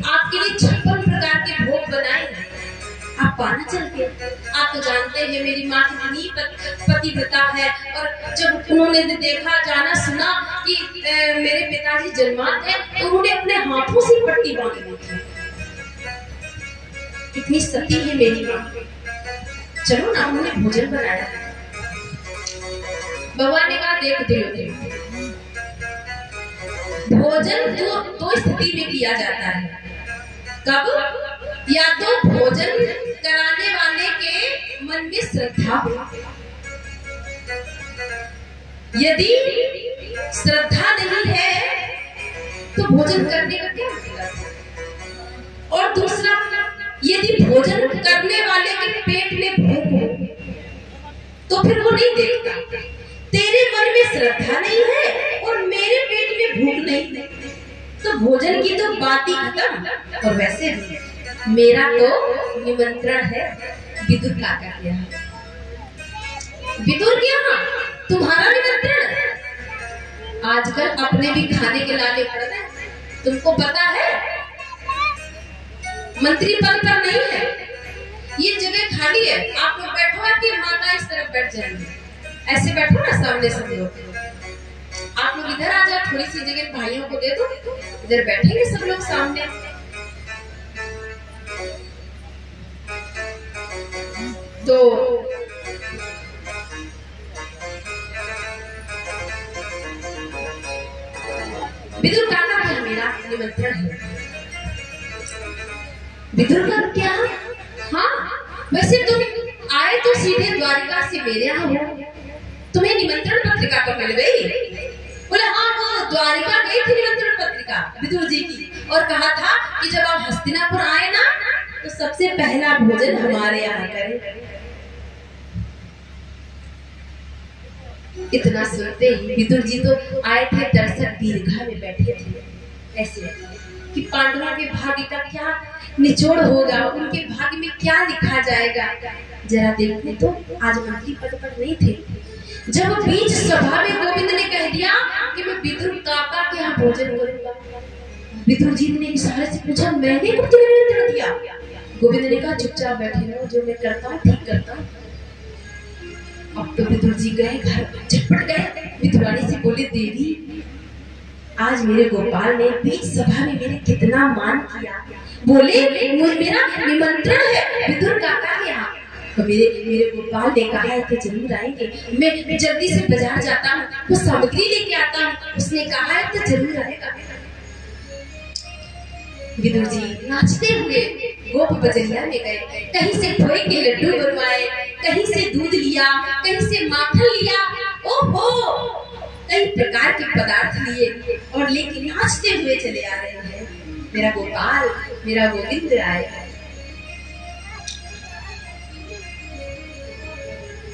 Speaker 1: आपके लिए 56 प्रकार के भोग बनाए हैं, आप पाना चल के। आप तो जानते हैं मेरी माँ कितनी पतिव्रता है, और जब उन्होंने देखा, जाना, सुना कि मेरे पिताजी जन्मांत है, तो उन्होंने अपने हाथों से पट्टी बांध ली थी। कितनी सती है मेरी माँ। चलो ना, उन्होंने भोजन बनाया। भगवान ने कहा, देख दुर्योधन, भोजन दो स्थिति में किया जाता है। कब? या तो भोजन कराने वाले के मन में श्रद्धा हो, यदि श्रद्धा नहीं है तो भोजन करने का क्या मतलब? और दूसरा, यदि भोजन करने वाले के पेट में भूख हो तो फिर वो नहीं देखता। तेरे मन में श्रद्धा नहीं है और मेरे पेट में भूख नहीं, तो भोजन की तो बात ही खत्म। और वैसे भी मेरा तो निमंत्रण है विदुर काका के यहाँ। विदुर के यहाँ तुम्हारा निमंत्रण? आजकल अपने भी खाने के लाले पड़ गए, तुमको पता है? मंत्री पद पर नहीं है, ये जगह खाली है। आप लोग बैठो, आपकी माता इस तरफ बैठ जाएंगे, ऐसे बैठो ना सामने सब लोग। आप लोग इधर आ जाओ, थोड़ी सी जगह भाइयों को दे दो, इधर बैठेंगे सब लोग सामने। तो विदुर काका का मेरा निमंत्रण है। विदुर का क्या? हाँ, वैसे तुम आए तो सीधे द्वारिका से मेरे यहाँ हो, तुम्हें निमंत्रण पत्रिका तो मिल गई? बोले हाँ, वो द्वारिका गई थी निमंत्रण पत्रिका विदुर जी की, और कहा था कि जब आप हस्तिनापुर आए ना तो सबसे पहला भोजन हमारे यहाँ करें। इतना सुनते ही विदुर जी तो आए थे दर्शक दीर्घा में बैठे थे, ऐसे कि पांडवों के भाग्य का क्या निचोड़ होगा, उनके भाग्य में क्या लिखा जाएगा। जरा देखने तो आज मंत्री पद पर नहीं थे। जब बीच सभा में गोविंद ने कह दिया कि मैं विदुर काका के यहाँ भोजन करूंगा, विदुर जी ने इशारे से पूछा, मैंने कब तुम्हें निमंत्रण दिया? गोविंद ने कहा, चुपचाप बैठे रहो, जो मैं करता हूँ ठीक करता हूँ। अब तो विदुर जी गए घर, झटपट गए, विदुरानी से बोले, देवी आज मेरे गोपाल ने बीच सभा में मेरे कितना मान किया। बोले, मेरा निमंत्रण है विदुर काका के यहाँ। तो मेरे गोपाल ने कहा है कि जरूर आएंगे, मैं जल्दी से बाजार जाता हूँ, वो सामग्री लेके आता हूँ, उसने कहा है तो जरूर आएगा। विदुर जी नाचते हुए गोप बजरिया में गए, कहीं से खोए के लड्डू बनवाए, कहीं से दूध लिया, कहीं से माखन लिया, ओहो कई प्रकार के पदार्थ लिए और लेके नाचते हुए चले आ रहे हैं। मेरा गोपाल, मेरा गोविंद आए।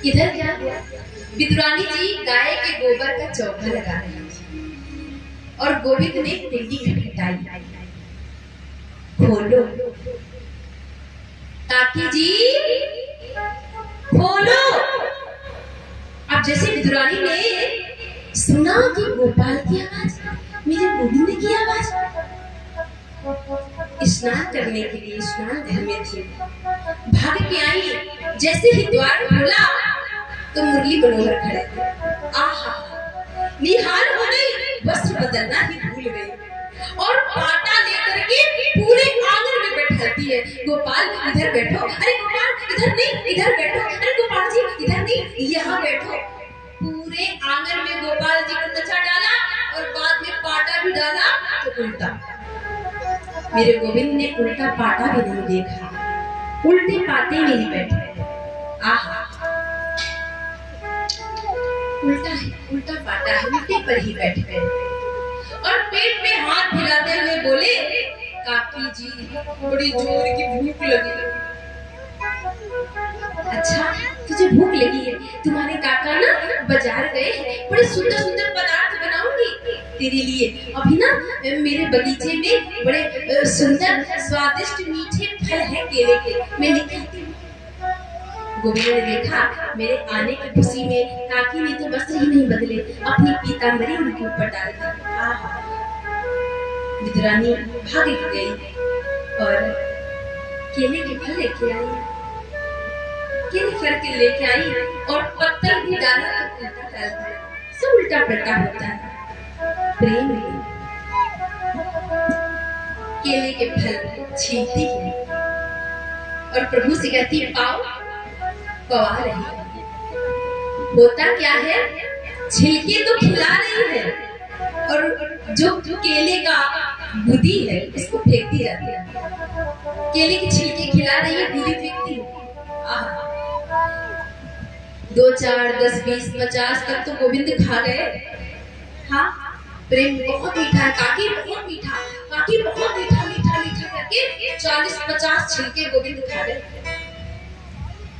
Speaker 1: इधर क्या हुआ? विदुरानी जी गाय के गोबर का चौका लगा रही थी और गोविंद ने पिंडी खटखटाई। खोलो काकी जी, खोलो। अब जैसे विदुरानी ने सुना कि गोपाल की आवाज, मेरे गोविंद की आवाज, स्नान करने के लिए स्नान घर में थी, भाग के आई। जैसे ही द्वार खोला तो मुरली मनोहर खड़े थे। आहा, निहाल हो गई, वस्त्र बदलना ही भूल गई और पाटा लेकर के पूरे आंगन में बैठाती है। गोपाल इधर बैठो, अरे गोपाल इधर नहीं, इधर बैठो, अरे गोपाल जी इधर नहीं, यहाँ बैठो। पूरे आंगन में गोपाल जी को नचा डाला और बाद में पाटा भी डाला तो उल्टा। मेरे गोविंद ने उल्टा पाटा भी नहीं देखा, उल्टे पाटे में ही बैठे। आहा, उल्टा है, उल्टा पाटा है, उल्टे पर ही बैठ गए और पेट में हाथ हिलाते हुए बोले, काकी जी बड़ी जोर की भूख लगी। अच्छा तुझे भूख लगी है? तुम्हारे काका ना बाजार गए हैं, बड़े सुंदर सुंदर पदार्थ बनाऊंगी तेरे लिए। अभी ना मेरे बगीचे में बड़े सुंदर स्वादिष्ट मीठे फल है केले के, मैं लेके आती हूँ। गोविंद ने देखा मेरे आने की खुशी में काकी ने तो वस्त्र ही नहीं बदले, अपनी पीतांबरी उनके ऊपर डाल दी। विदुरानी भाग गई और केले के फल लेके आई, केले फल के लेके आई और पत्थर भी डाला तो उल्टा डाल दिया। सब उल्टा पलटा होता है प्रेम में। केले के फल छीलती है और प्रभु से कहती है, पाओ, पवा रही है। होता क्या है, छिलके तो खिला रही है और जो केले का गुदी है इसको फेंकती रहती है। केले के छिलके खिला रही है, गुदी फेंकती है। 2, 4, 10, 20, 50 तक तो गोविंद खा गए। हाँ, प्रेम बहुत मीठा है, काकी बहुत मीठा, काकी बहुत मीठा मीठा मीठा करके 40-50 छिलके गोविंद खा गए।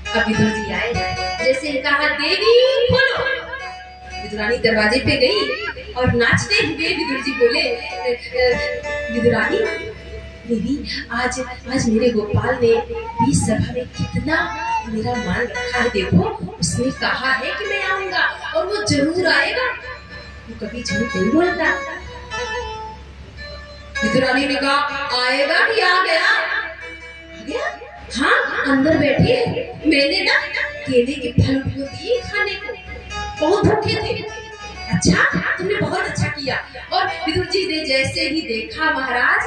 Speaker 1: अब विदुर जी आए, जैसे कहा, देवी खोलो। विदुरानी दरवाजे पे गई और नाचते हुए विदुर जी बोले, विदुरानी देवी आज मेरे गोपाल ने बीच सभा में कितना मेरा मान रखा है, देखो उसने कहा है कि मैं आऊंगा और वो जरूर आएगा, वो कभी झूठ नहीं बोलता। विदुरानी ने कहा, आएगा कि आ गया? आ गया? हाँ, अंदर बैठे हैं। मैंने ना केले के फल को दिए खाने को, बहुत भूखे थे। अच्छा, तुमने बहुत अच्छा किया। और विदुर जी ने जैसे ही देखा महाराज,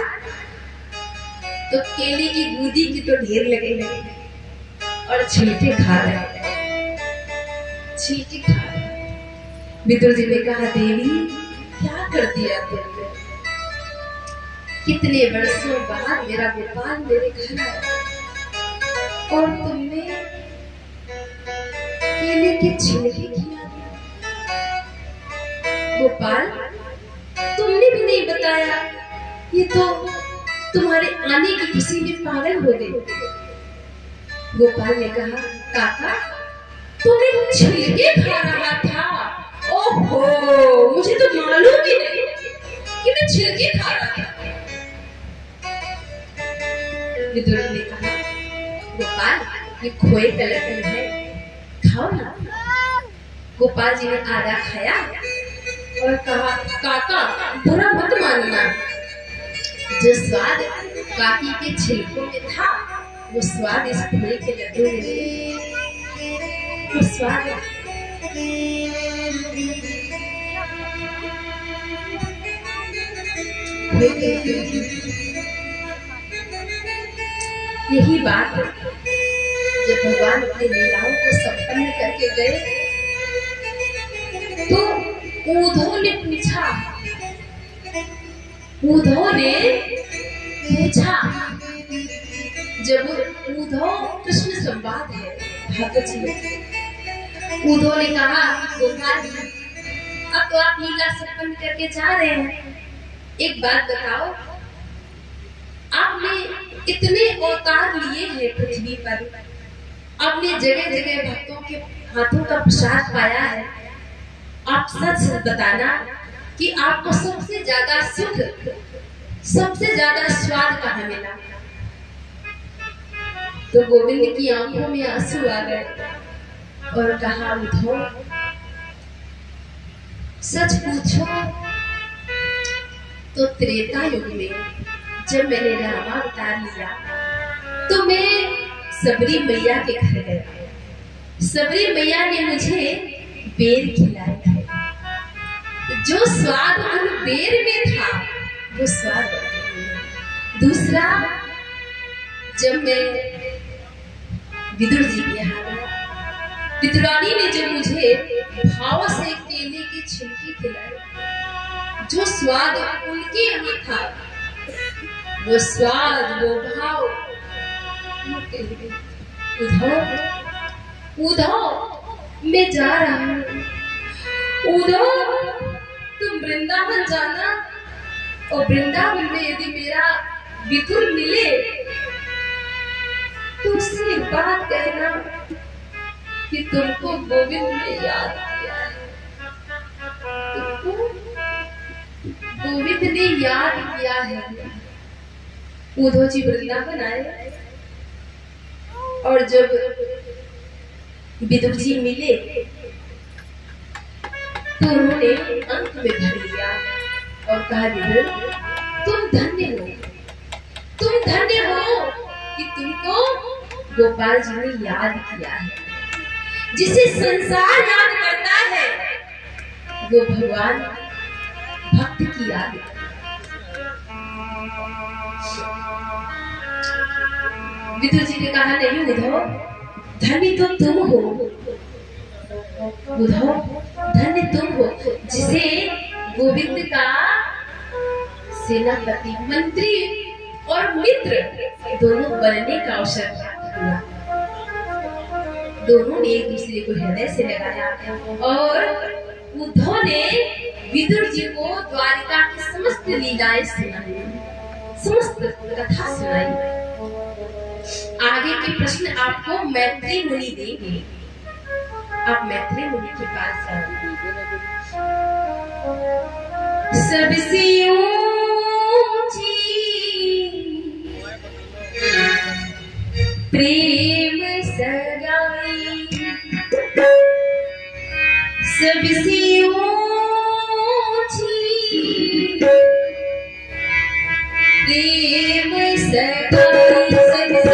Speaker 1: तो केले की गूदी की तो ढेर लगे और छिलके खा रहे, छिलके खा रहे। विदुर जी ने कहा, देवी क्या कर दिया तुमने? कितने वर्षों बाद मेरा गोपाल मेरे घर आया और तुमने केले के छिलके खिला दिए। गोपाल, तुमने भी नहीं बताया, ये तो तुम्हारे आने की खुशी में पागल हो गई। गोपाल ने कहा, काका तुम्हें छिलके खा रहा था? ओहो, मुझे तो मालूम ही नहीं कि मैं छिलके खा रहा था। विदुर ने कहा, गोपाल ये खोए का लड्डू है, खाओ ना। गोपाल जी ने आधा खाया और कहा, काका बुरा मत मानना, जो स्वाद बाकी के छिलकों में था वो स्वाद इस खोए के लड्डू में नहीं। वो स्वाद यही बात जब भगवान अपनी लीलाओं को संपन्न करके गए तो उद्धव ने पूछा, जब उद्धव कृष्ण संवाद है भागवत जी में, उद्धव ने कहा गोपाल अब तो आप लीला संपन्न करके जा रहे हैं, एक बात बताओ, आपने इतने अवतार लिए हैं पृथ्वी पर, आपने जगह जगह भक्तों के हाथों का प्रसाद पाया है, आप सच बताना कि आपको सबसे ज्यादा सुख, सबसे ज्यादा स्वाद कहाँ मिला? तो गोविंद की आंखों में आंसू आ गए और कहा उद्धव सच पूछो तो त्रेता युग में जब मैंने रामावतार लिया तो मैं सबरी मैया के घर गया, सबरी मैया ने मुझे बेर खिलाए थे, जो स्वाद उन बेर में था वो स्वाद। दूसरा, जब मैं विदुर जी के यहाँ गया, विदुरानी ने जब मुझे भाव से केले की छिलकी खिलाई, जो स्वाद उनके यहाँ था वो स्वाद, वो भाव उद्धव मैं जा रहा हूँ, उद्धव तुम वृंदावन जाना और वृंदावन में यदि मेरा विदुर मिले तो उससे एक बात कहना कि तुमको गोविंद ने याद किया है, तुमको गोविंद ने याद किया है। उद्धव जी वृंदावन आए और जब विदुर जी मिले तो उन्होंने अंक में धर लिया और कहा विदुर तुम धन्य हो, तुम धन्य हो कि तुमको गोपाल जी ने याद किया है। जिसे संसार याद करता है वो भगवान भक्त की याद करता है। विदुर जी ने कहा नहीं उद्धव, धन्य तो तुम हो, उद्धव धन्य तुम हो जिसे गोविंद का सेनापति, मंत्री और मित्र दोनों बनने का अवसर हुआ। दोनों ने एक दूसरे को हृदय से लगाया और उद्धव ने विदुर जी को द्वारिका की समस्त लीलाएं सुनाई, समस्त कथा सुनाई। आगे के प्रश्न आपको मैत्री मुनि देंगे, आप मैत्री मुनि के पास जाओ। सबसे ऊंची प्रेम सगाई, सबसे ऊंची प्रेम सगाई, सबसे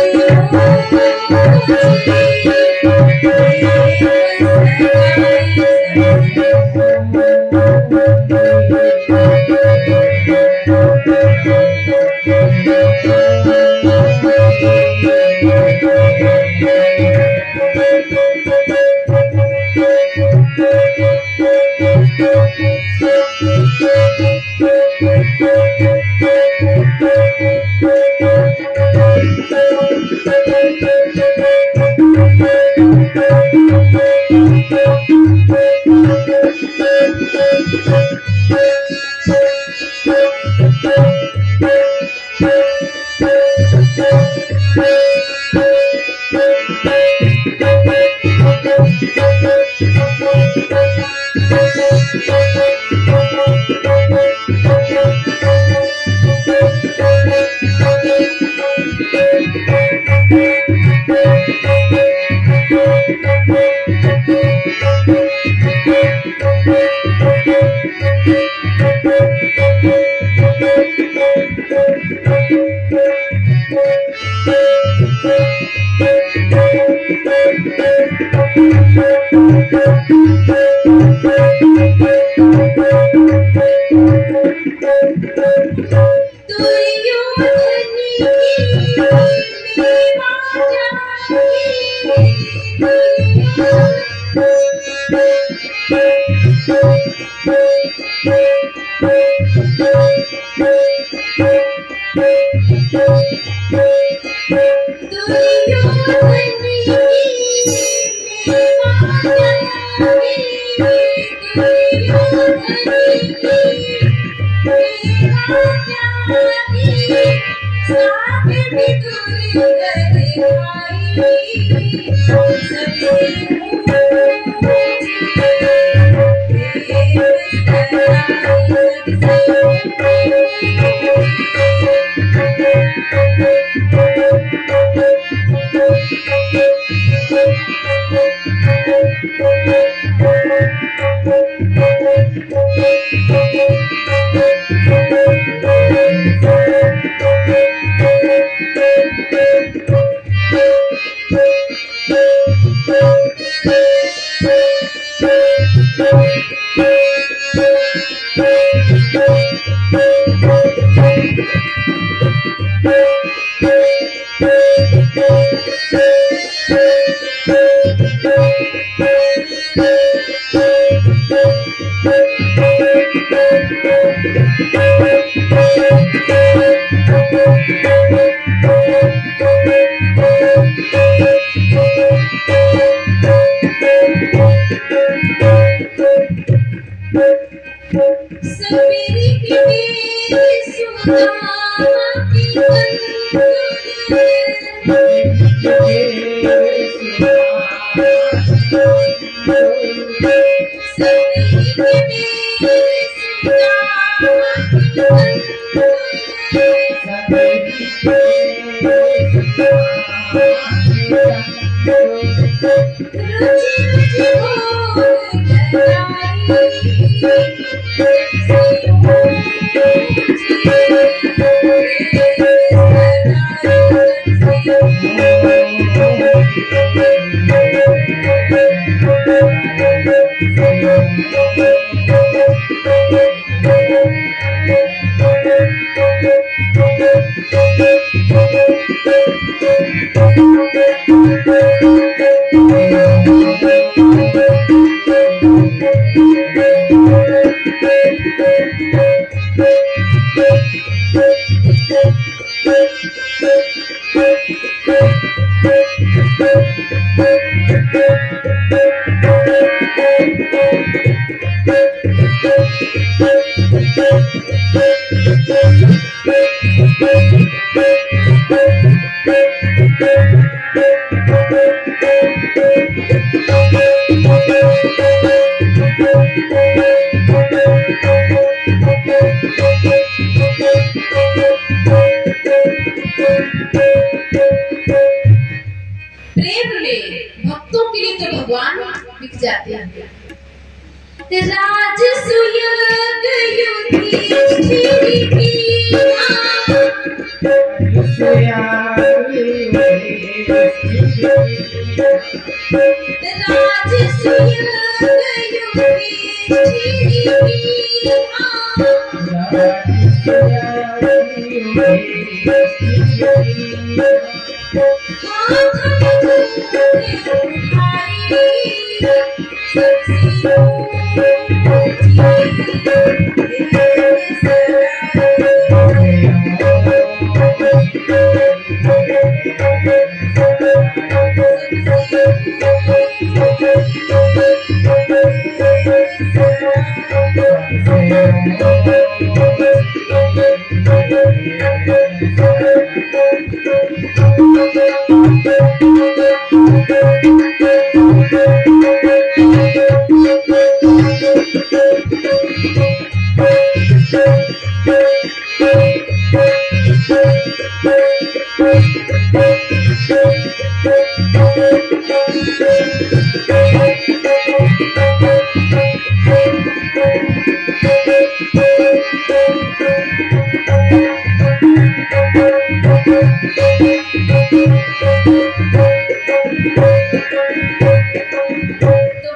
Speaker 1: तो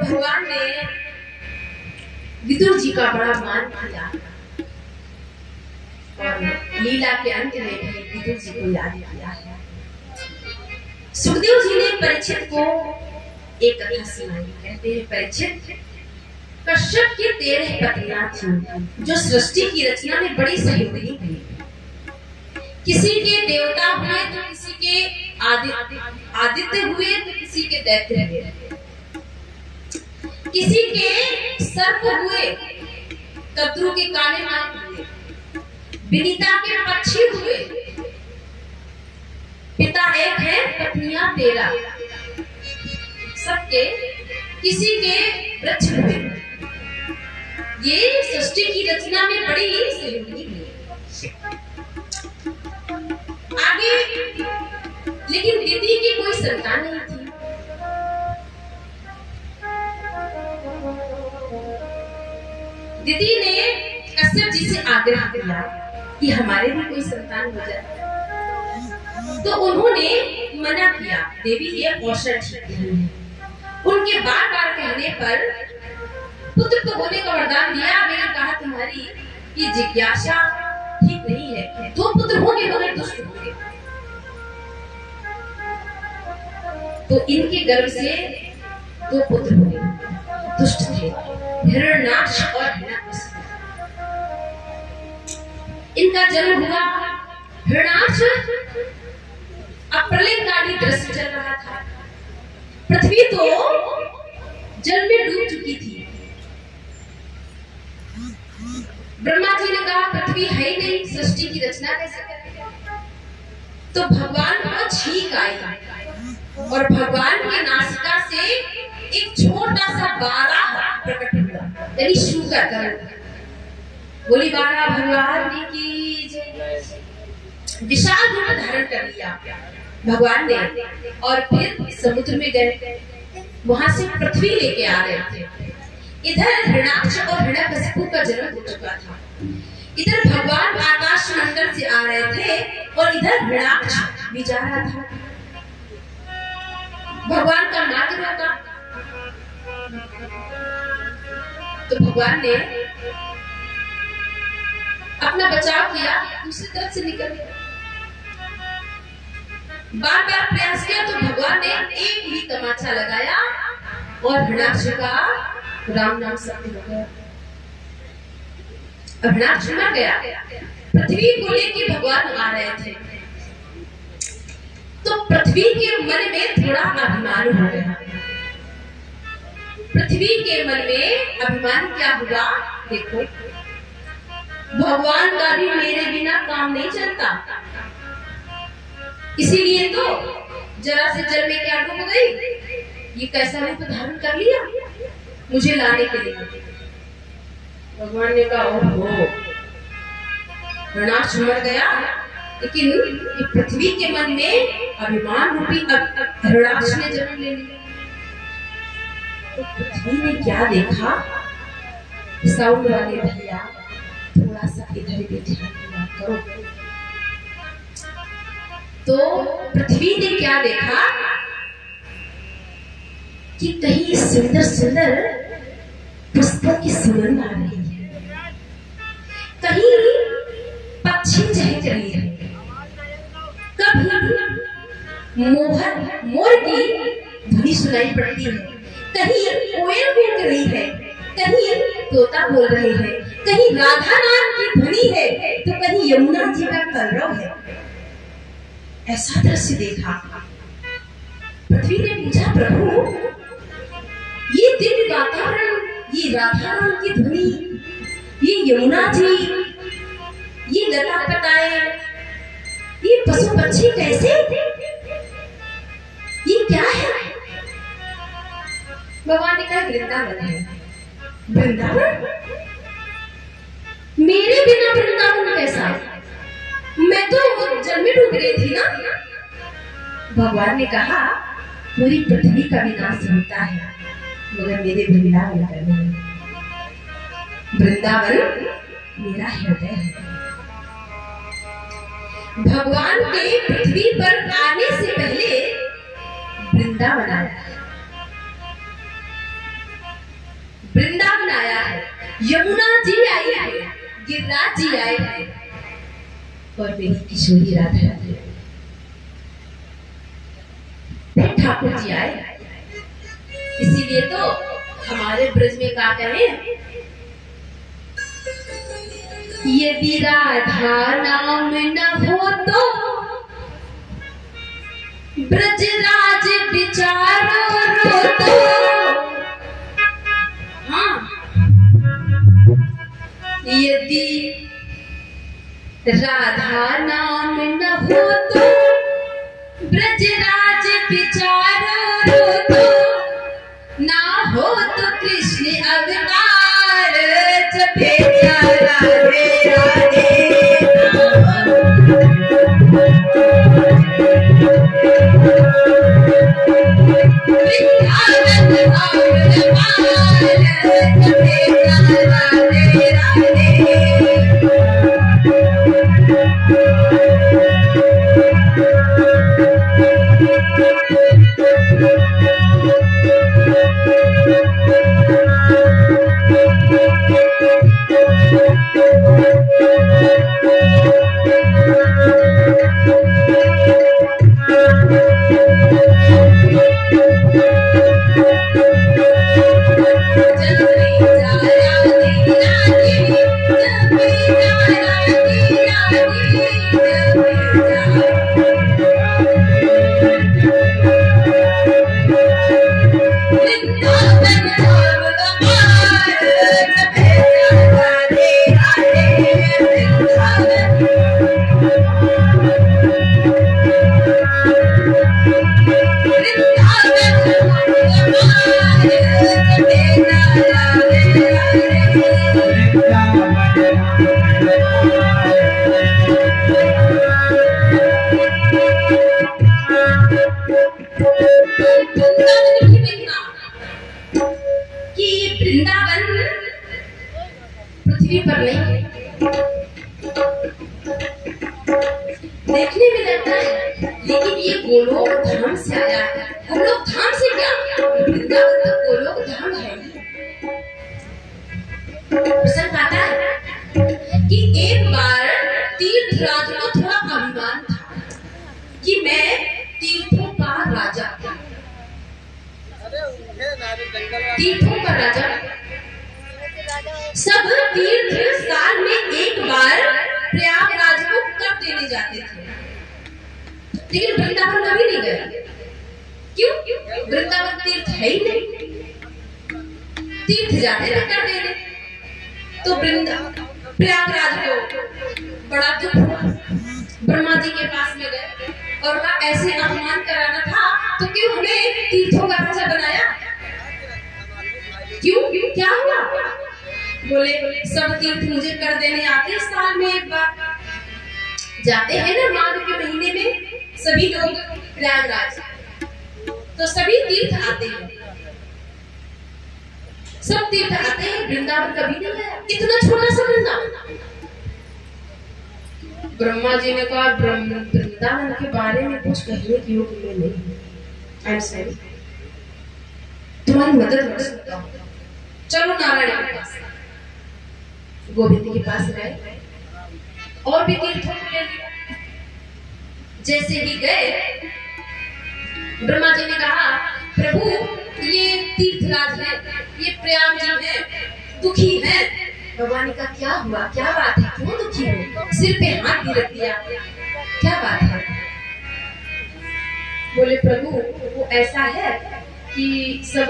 Speaker 1: भगवान ने विदुर जी का बड़ा मान किया और लीला के अंत में भी विदुर जी को याद किया है। सुखदेव जी ने परीक्षित को एक कथा सुनाई। कहते हैं, परीक्षित, कश्यप की 13 पत्नियां थीं जो सृष्टि की रचना में बड़ी सहयोगी थी। किसी के देवता हुए तो किसी के आदित्य हुए तो किसी के दैत्य हुए, किसी के सर्प हुए, कद्रू के काले नाग हुए, विनीता के पक्षी हुए। पिता एक है, पत्नियां 13, सबके किसी के वृक्ष हुए। ये सृष्टि की रचना में बड़ी सहयोगी है। आगे लेकिन दीदी की कोई संतान नहीं थी। दीदी ने कश्यप जी से आग्रह किया कि हमारे भी कोई संतान हो जाए, तो उन्होंने मना किया। देवी ये अवसर ठीक नहीं है। उनके बार बार कहने पर पुत्र तो होने का वरदान दिया, मैंने कहा तुम्हारी ये जिज्ञासा ठीक नहीं है। 2 पुत्र होंगे मगर दुष्ट होंगे। तो इनके गर्भ से 2 पुत्र हुए, दुष्ट थे, हिरण्याक्ष और हिरण्यकशिपु। इनका जन्म हुआ। हिरण्याक्ष अप्रलयकाली दृश्य चल रहा था। पृथ्वी तो जल में डूब चुकी थी। ब्रह्मा जी ने कहा पृथ्वी है ही नहीं, सृष्टि की रचना कैसे करेंगे? तो भगवान को छींक आई और भगवान की नासिका से एक छोटा सा बारह प्रकट हुआ, यानी शू का करण। बोली बारह भगवान की जय। विशाल रूप धारण कर लिया भगवान ने और फिर समुद्र में गए। वहां से पृथ्वी लेके आ रहे थे। इधर हिरण्याक्ष और हिरण्यकशिपु का जन्म हो चुका था। इधर भगवान आकाश मंडल से आ रहे थे और इधर हिरण्याक्ष भी जा रहा था। भगवान का मार्ग रोका तो भगवान ने अपना बचाव किया, दूसरी तरफ से निकल गया। बार बार प्रयास किया तो भगवान ने एक ही तमाचा लगाया और हिरण्याक्ष का राम नाम सत्य हो गया। हिरण्याक्ष मर गया। पृथ्वी को लेके भगवान आ रहे थे तो पृथ्वी के मन में थोड़ा अभिमान हो गया। पृथ्वी के मन में अभिमान क्या हुआ? देखो, भगवान का भी मेरे बिना काम नहीं चलता, इसीलिए तो जरा से जल में क्या डूब गई, ये कैसा रूप धारण कर लिया मुझे लाने के लिए। भगवान ने कहा ओहो, हिरण्याक्ष मर गया, लेकिन पृथ्वी के मन में अभिमान रूपी हिरण्याक्ष ने जन्म ले लिया। तो पृथ्वी ने क्या देखा? साउंड वाले भैया थोड़ा सा इधर भी ध्यान करो। तो पृथ्वी ने क्या देखा कि कहीं सुंदर सुंदर पुष्पों की सुगंध आ रही है, कहीं पक्षी चहक रही है, कभी मोर की ध्वनि सुनाई पड़ती है, कहीं कोयल कूक रही है, कहीं तोता बोल रहे हैं, कहीं राधा नाम की ध्वनि है तो कहीं यमुना जी का कलरव है। ऐसा दृश्य देखा। पृथ्वी ने पूछा प्रभु, ये दिव्य वातावरण, ये राधा नाम की ध्वनि, ये यमुना जी, ये लता पटाए, ये पशु पक्षी कैसे, ये क्या है? भगवान ने कहा वृंदावन है। वृंदावन? मेरे बिना वृंदावन कैसा? मैं तो जल में डूब रही थी ना। भगवान ने कहा पूरी पृथ्वी का विनाश होता है मगर मेरे वृंदावन का नहीं। वृंदावन मेरा हृदय है। भगवान के पृथ्वी पर आने से पहले वृंदावन आया है, वृंदावन आया है, यमुना जी आई है, गिरिराज जी आए हैं और मेरी किशोरी राधा रानी, फिर ठाकुर जी आए। इसीलिए तो हमारे ब्रज में क्या कहें, यदि राधा नाम न हो तो ब्रजराज बिचारो रो तो। हाँ, यदि राधा नाम न हो तो ब्रजराज बिचारो रो तो, ना हो तो कृष्ण अवतार जपे राधे राधे। देखने में लगता है लेकिन ये गोलोक धाम से आया है। गोलोक धाम से क्या, वृंदावन तो गोलोक धाम है। प्रसंग आता है कि एक बार तीर्थराज को थोड़ा अभिमान था कि मैं तीर्थों का राजा, तीर्थों का राजा। सब तीर्थ साल में एक बार प्रयागराज को कर देने जाते थे, लेकिन वृंदावन कभी नहीं गए। क्यों? वृंदावन तीर्थ है ही नहीं, तीर्थ जाते थे कर देने। तो प्रयागराज को बड़ा दुख हुआ, ब्रह्मा जी के पास में गए और कहा ऐसे अपमान कराना था तो क्यों हमें तीर्थों का राजा बनाया, क्यों क्या हुआ? बोले सब तीर्थ मुझे कर देने आते साल में एक बार, जाते हैं ना माघ के महीने में सभी लोग प्रयागराज, तो सभी तीर्थ आते हैं, सब तीर्थ आते हैं, वृंदावन कभी नहीं गया, इतना छोटा सा वृंदावन। ब्रह्मा जी ने कहा वृंदावन के बारे में कुछ कहने की योग में नहीं, आई एम सॉरी, तुम्हारी मदद कर सकता हूँ, चलो नारायण के पास। गोविंद के पास गए और भी तीर्थों को ले लिया। जैसे ही गए ब्रह्मा जी ने कहा प्रभु ये तीर्थराज है, ये प्रयाग जी है, दुखी है। भगवान ने कहा क्या हुआ, क्या बात है, क्यों दुखी हो? सिर पे हाथ भी रख दिया, क्या बात है? बोले प्रभु वो ऐसा है कि सब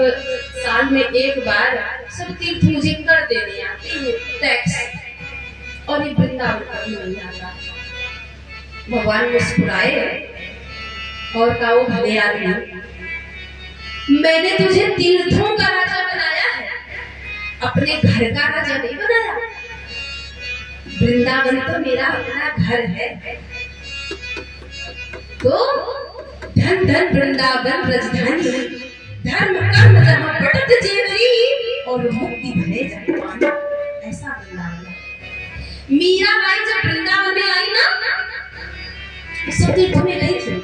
Speaker 1: साल में एक बार सब तीर्थ मुझे कर देने आते हैं टैक्स, और ये वृंदावन कभी नहीं आता। भगवान मुस्कुराए और कहा वो भले आदमी, मैंने तुझे तीर्थों का राजा बनाया है, अपने घर का राजा नहीं बनाया। वृंदावन तो मेरा अपना घर है, तो धन धन वृंदावन राजधानी, धर्म कर्म जहाँ पटत जेवरी और मुक्ति भले जगवान, ऐसा वृंदावन है। मीराबाई जब वृंदावन में आई ना, सब तीर्थों में गई थी,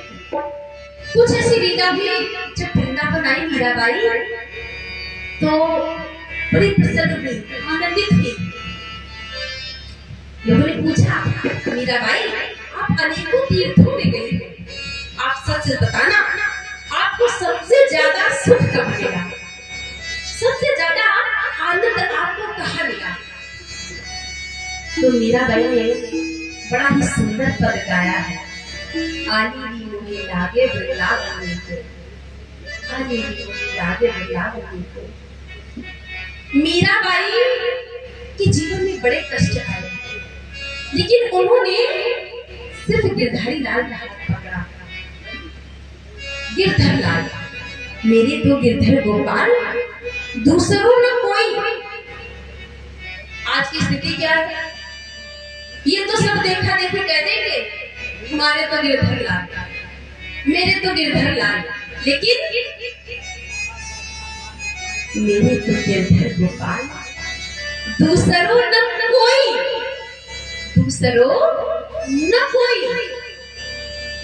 Speaker 1: कुछ ऐसी रीता हुई जब वृंदावन आई मीराबाई तो बड़ी प्रसन्न हुई, आनंदित हुई। लोगों ने पूछा, मीराबाई आप अनेकों तीर्थों में गई, आप सच बताना आपको सबसे ज्यादा सुख कब मिला, सबसे ज्यादा आनंद आपको कहाँ मिला? तो मीराबाई ने बड़ा ही सुंदर पद गाया है, आली मुझे लागे वृंदावन को, आली मुझे लागे वृंदावन को। मीराबाई के जीवन में बड़े कष्ट आए, लेकिन उन्होंने सिर्फ गिरधारी लाल का हाथ पकड़ा। गिरधर लाल, मेरे तो गिरधर गोपाल, दूसरों न कोई। आज की स्थिति क्या है? ये तो सब देखा देखी कह देंगे, हमारे तो गिरधर लाल, मेरे तो गिरधर लाल, लेकिन मेरे तो गिरधर गोपाल, दूसरों न कोई, दूसरों न कोई,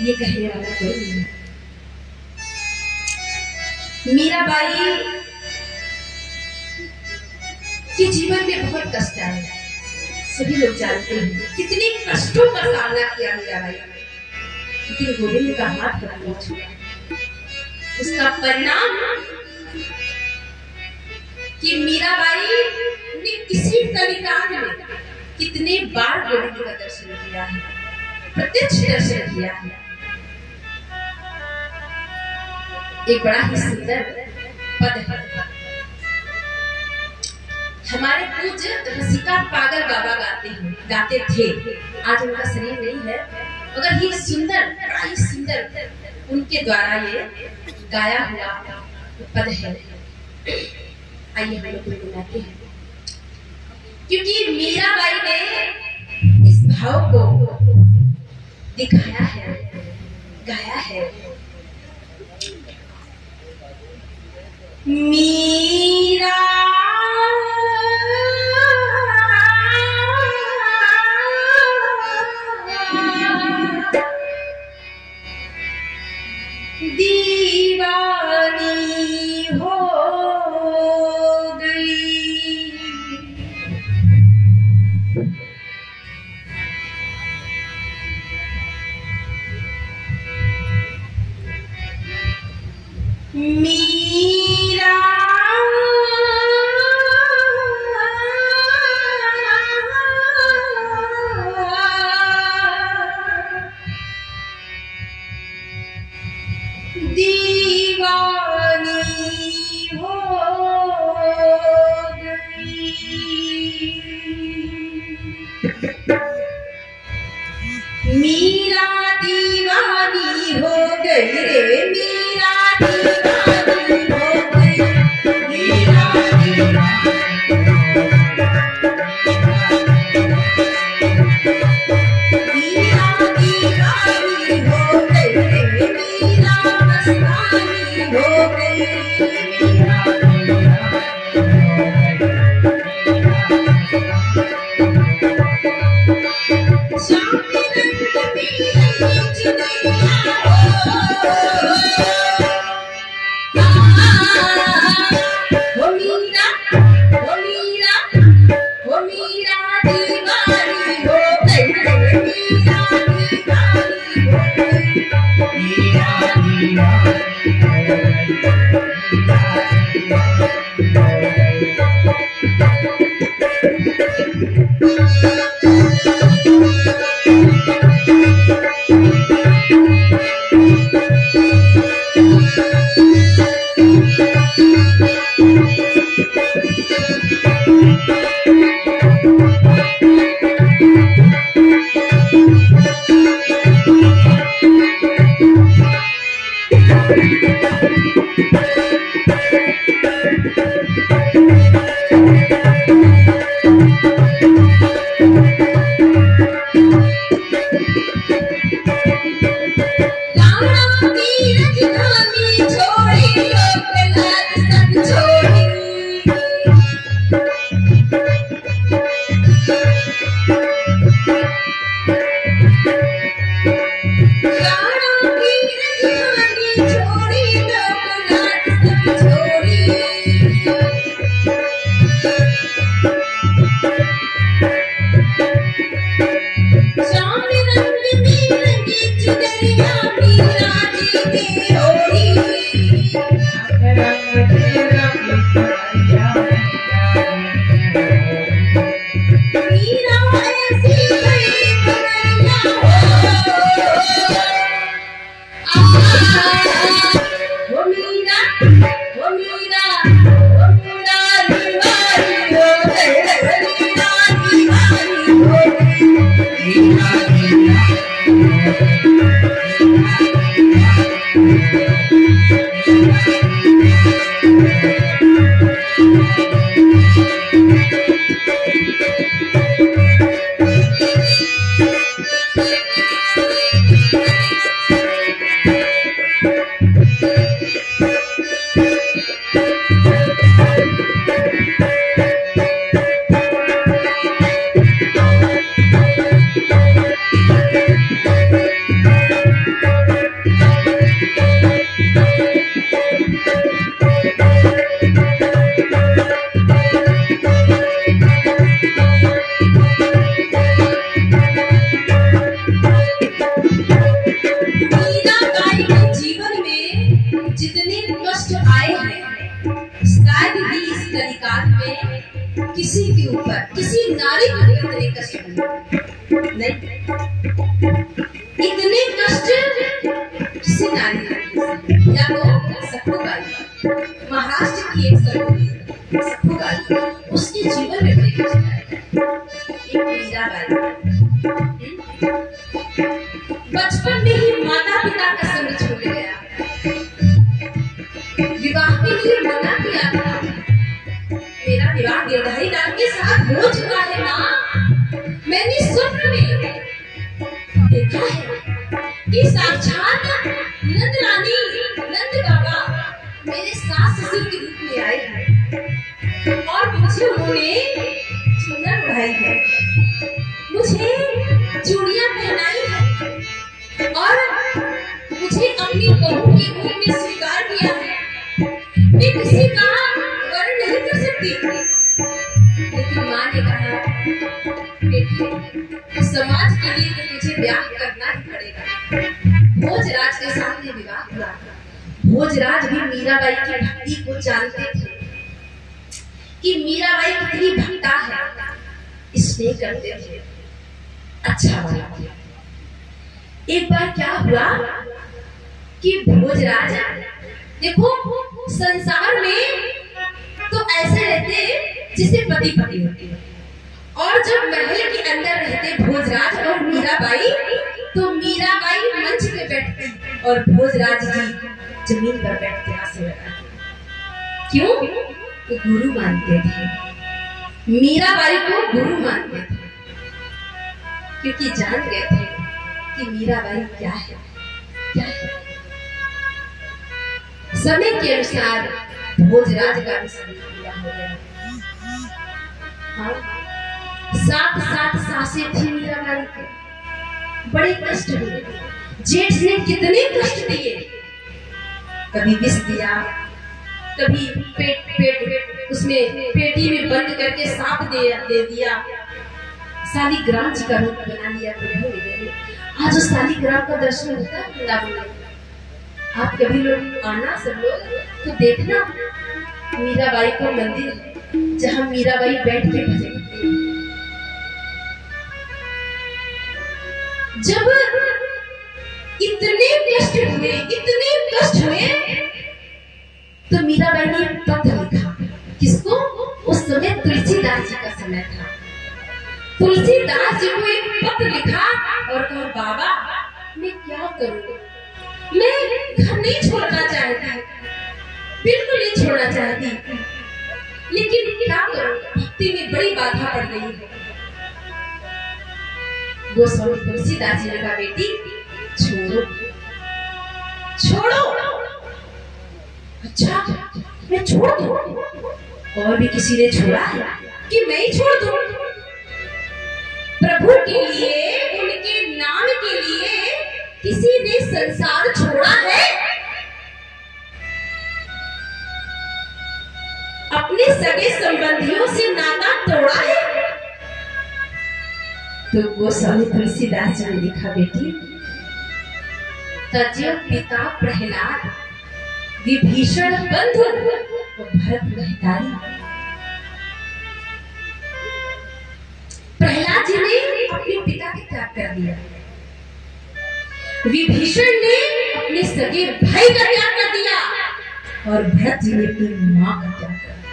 Speaker 1: ये कहने वाला कोई नहीं। मीराबाई के जीवन में बहुत कष्ट आए, सभी लोग जानते हैं कितने कष्टों का सामना किया मीराबाई ने, लेकिन गोविंद का हाथ कभी नहीं छूटा। उसका परिणाम कि मीराबाई ने किसी कलिकाल में कितने बार गोविंद का दर्शन किया है, प्रत्यक्ष दर्शन किया है। एक बड़ा ही सुंदर पद है, हमारे पूज्य रसिका पागल बाबा गाते थे, आज उनका शरीर नहीं है, मगर ये सुंदर, बड़ा ही सुंदर उनके द्वारा ये गाया हुआ पद है। आइए हम लोग गुनगुनाते हैं, क्योंकि मीराबाई ने इस भाव को दिखाया है, गाया है। मीरा दीवानी हो गई, मीरा दीवानी हो गई, मीरा दीवानी हो गई रे, मीरा दीवानी हो गई, मीरा दीवानी हो गई रे, मीरा मस्तानी हो गई। किसी के ऊपर, किसी नारी के इतने कष्ट नहीं, इतने कष्ट किसी नारी या तो सखुबाई, महाराष्ट्र की एक सखुबाई, उसके जीवन में बड़े कष्ट आए। एक मीराबाई बचपन में ही माता पिता का संग छोड़ गया, विवाह के लिए मना किया था। मेरा विवाह गिरधारी लाल के साथ हो चुका है माँ। मैंने स्वप्न में देखा है कि साक्षात नंद रानी, नंद बाबा मेरे सास ससुर के रूप में आए हैं और मुझे उन्होंने चुनर उड़ाई है, मुझे चूड़ियां पहनाई है और मुझे अपनी बहू के रूप में स्वीकार किया है। मैं किसी का वर्ण नहीं कर सकती, लेकिन माँ ने कहा बेटी समाज के लिए तो तुझे ब्याह करना ही पड़ेगा। भोजराज के सामने विवाह हुआ। भोजराज भी मीराबाई की भक्ति को जानते थे कि मीराबाई कितनी भक्ता है, इसलिए करते थे। अच्छा वाला एक बार क्या हुआ कि भोजराज, देखो संसार में तो ऐसे रहते जिसे पति पति होती है, और जब महल के अंदर रहते भोजराज और मीराबाई, तो मीराबाई मंच पे बैठती और भोजराज जी जमीन पर बैठते आंसू लगाते। क्यों? तो गुरु मानते थे, मीराबाई को गुरु मानते थे, क्योंकि जान गए थे कि मीराबाई क्या है, क्या है। समय के अनुसार भोजराज का भी समय पूरा हो गया। हाँ, 7 सासें थी मीराबाई के, बड़े कष्ट हुए। जेठ ने कितने कष्ट दिए, कभी विष दिया, कभी पेट उसमें पेटी में बंद करके सांप दे दिया, शालिग्राम जी का रूप बना लिया। आज उस शालिग्राम का दर्शन होता है वृंदावन में। आप कभी लोग आना, सब लोग तो देखना, मीराबाई का मंदिर है जहाँ मीराबाई बैठ के भजन करती है। जब इतने कष्ट हुए तो मीराबाई ने पत्र लिखा। किसको? उस समय तुलसीदास जी का समय था। तुलसीदास जी को एक पत्र लिखा और कहा, बाबा मैं क्या करूं, मैं घर नहीं छोड़ना चाहती, बिल्कुल नहीं छोड़ना चाहती, लेकिन क्या करूं, भक्ति में बड़ी बाधा पड़ रही है। गोस्वामी तुलसीदास जी ने कहा, बेटी छोड़ो छोड़ो। अच्छा मैं छोड़ दूं? और भी किसी ने छोड़ा है कि मैं ही छोड़ दूं? प्रभु के लिए, उनके नाम के लिए किसी ने संसार छोड़ा है? अपने सगे संबंधियों से नाता तोड़ा है? तो गोस्वामी तुलसीदास जी ने लिखा, बेटी तज्य पिता प्रहलाद विभीषण बंधु भरत महतारी। प्रहलाद जी ने अपने पिता के त्याग कर दिया, विभीषण ने अपने सगे भाई का त्याग कर दिया और भरत जी ने अपनी मां का त्याग कर दिया।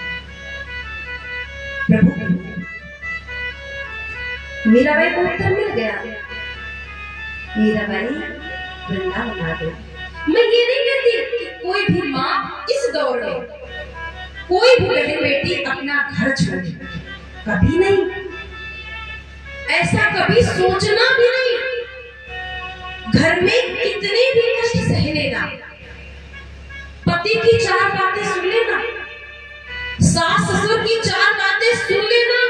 Speaker 1: प्रभु मीराबाई को उत्तर मिल गया। मीराबाई वृंदावन आ गई। मैं ये नहीं कहती कि कोई भी माँ इस दौर में कोई भी बहन बेटी अपना घर छोड़े, कभी नहीं, ऐसा कभी सोचना भी नहीं। घर में कितने भी कष्ट सह लेना, पति की 4 बातें सुन लेना, सास ससुर की 4 बातें सुन लेना,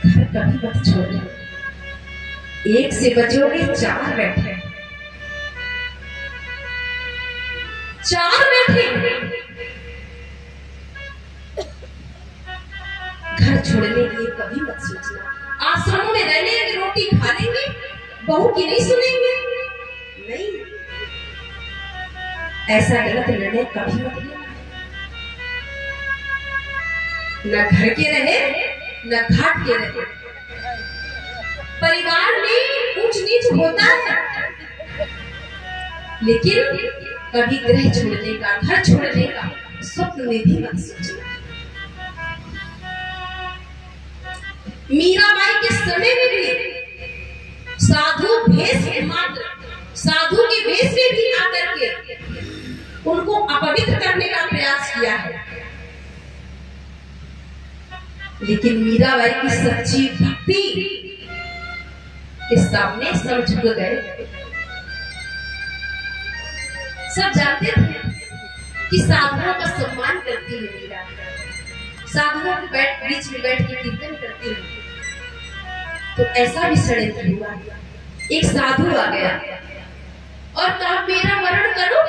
Speaker 1: घर कभी मत छोड़ना। एक से बचोगे 4 बैठे, 4 बैठे। घर छोड़ने के लिए कभी मत सोचना। आश्रमों में रहने की रोटी खा लेंगे, बहू की नहीं सुनेंगे, नहीं, ऐसा गलत निर्णय कभी मत लेना। न घर के रहे न घाट के रहे। परिवार में ऊंच नीच होता है, लेकिन कभी गृह छोड़ने का, घर छोड़ने का स्वप्न में भी मत सोचना। मीराबाई के समय में भी साधु भेष मात्र, साधु के वेश में भी आकर के उनको अपवित्र करने का प्रयास किया है, लेकिन मीराबाई की सच्ची भक्ति के सामने सब झुक गए। सब जानते थे कि साधुओं का सम्मान करती है मीरा, साधुओं के बीच में बैठ के कीर्तन करती है। तो ऐसा भी षड्यंत्र हुआ। एक साधु आ गया और कहा, मेरा वरण करो,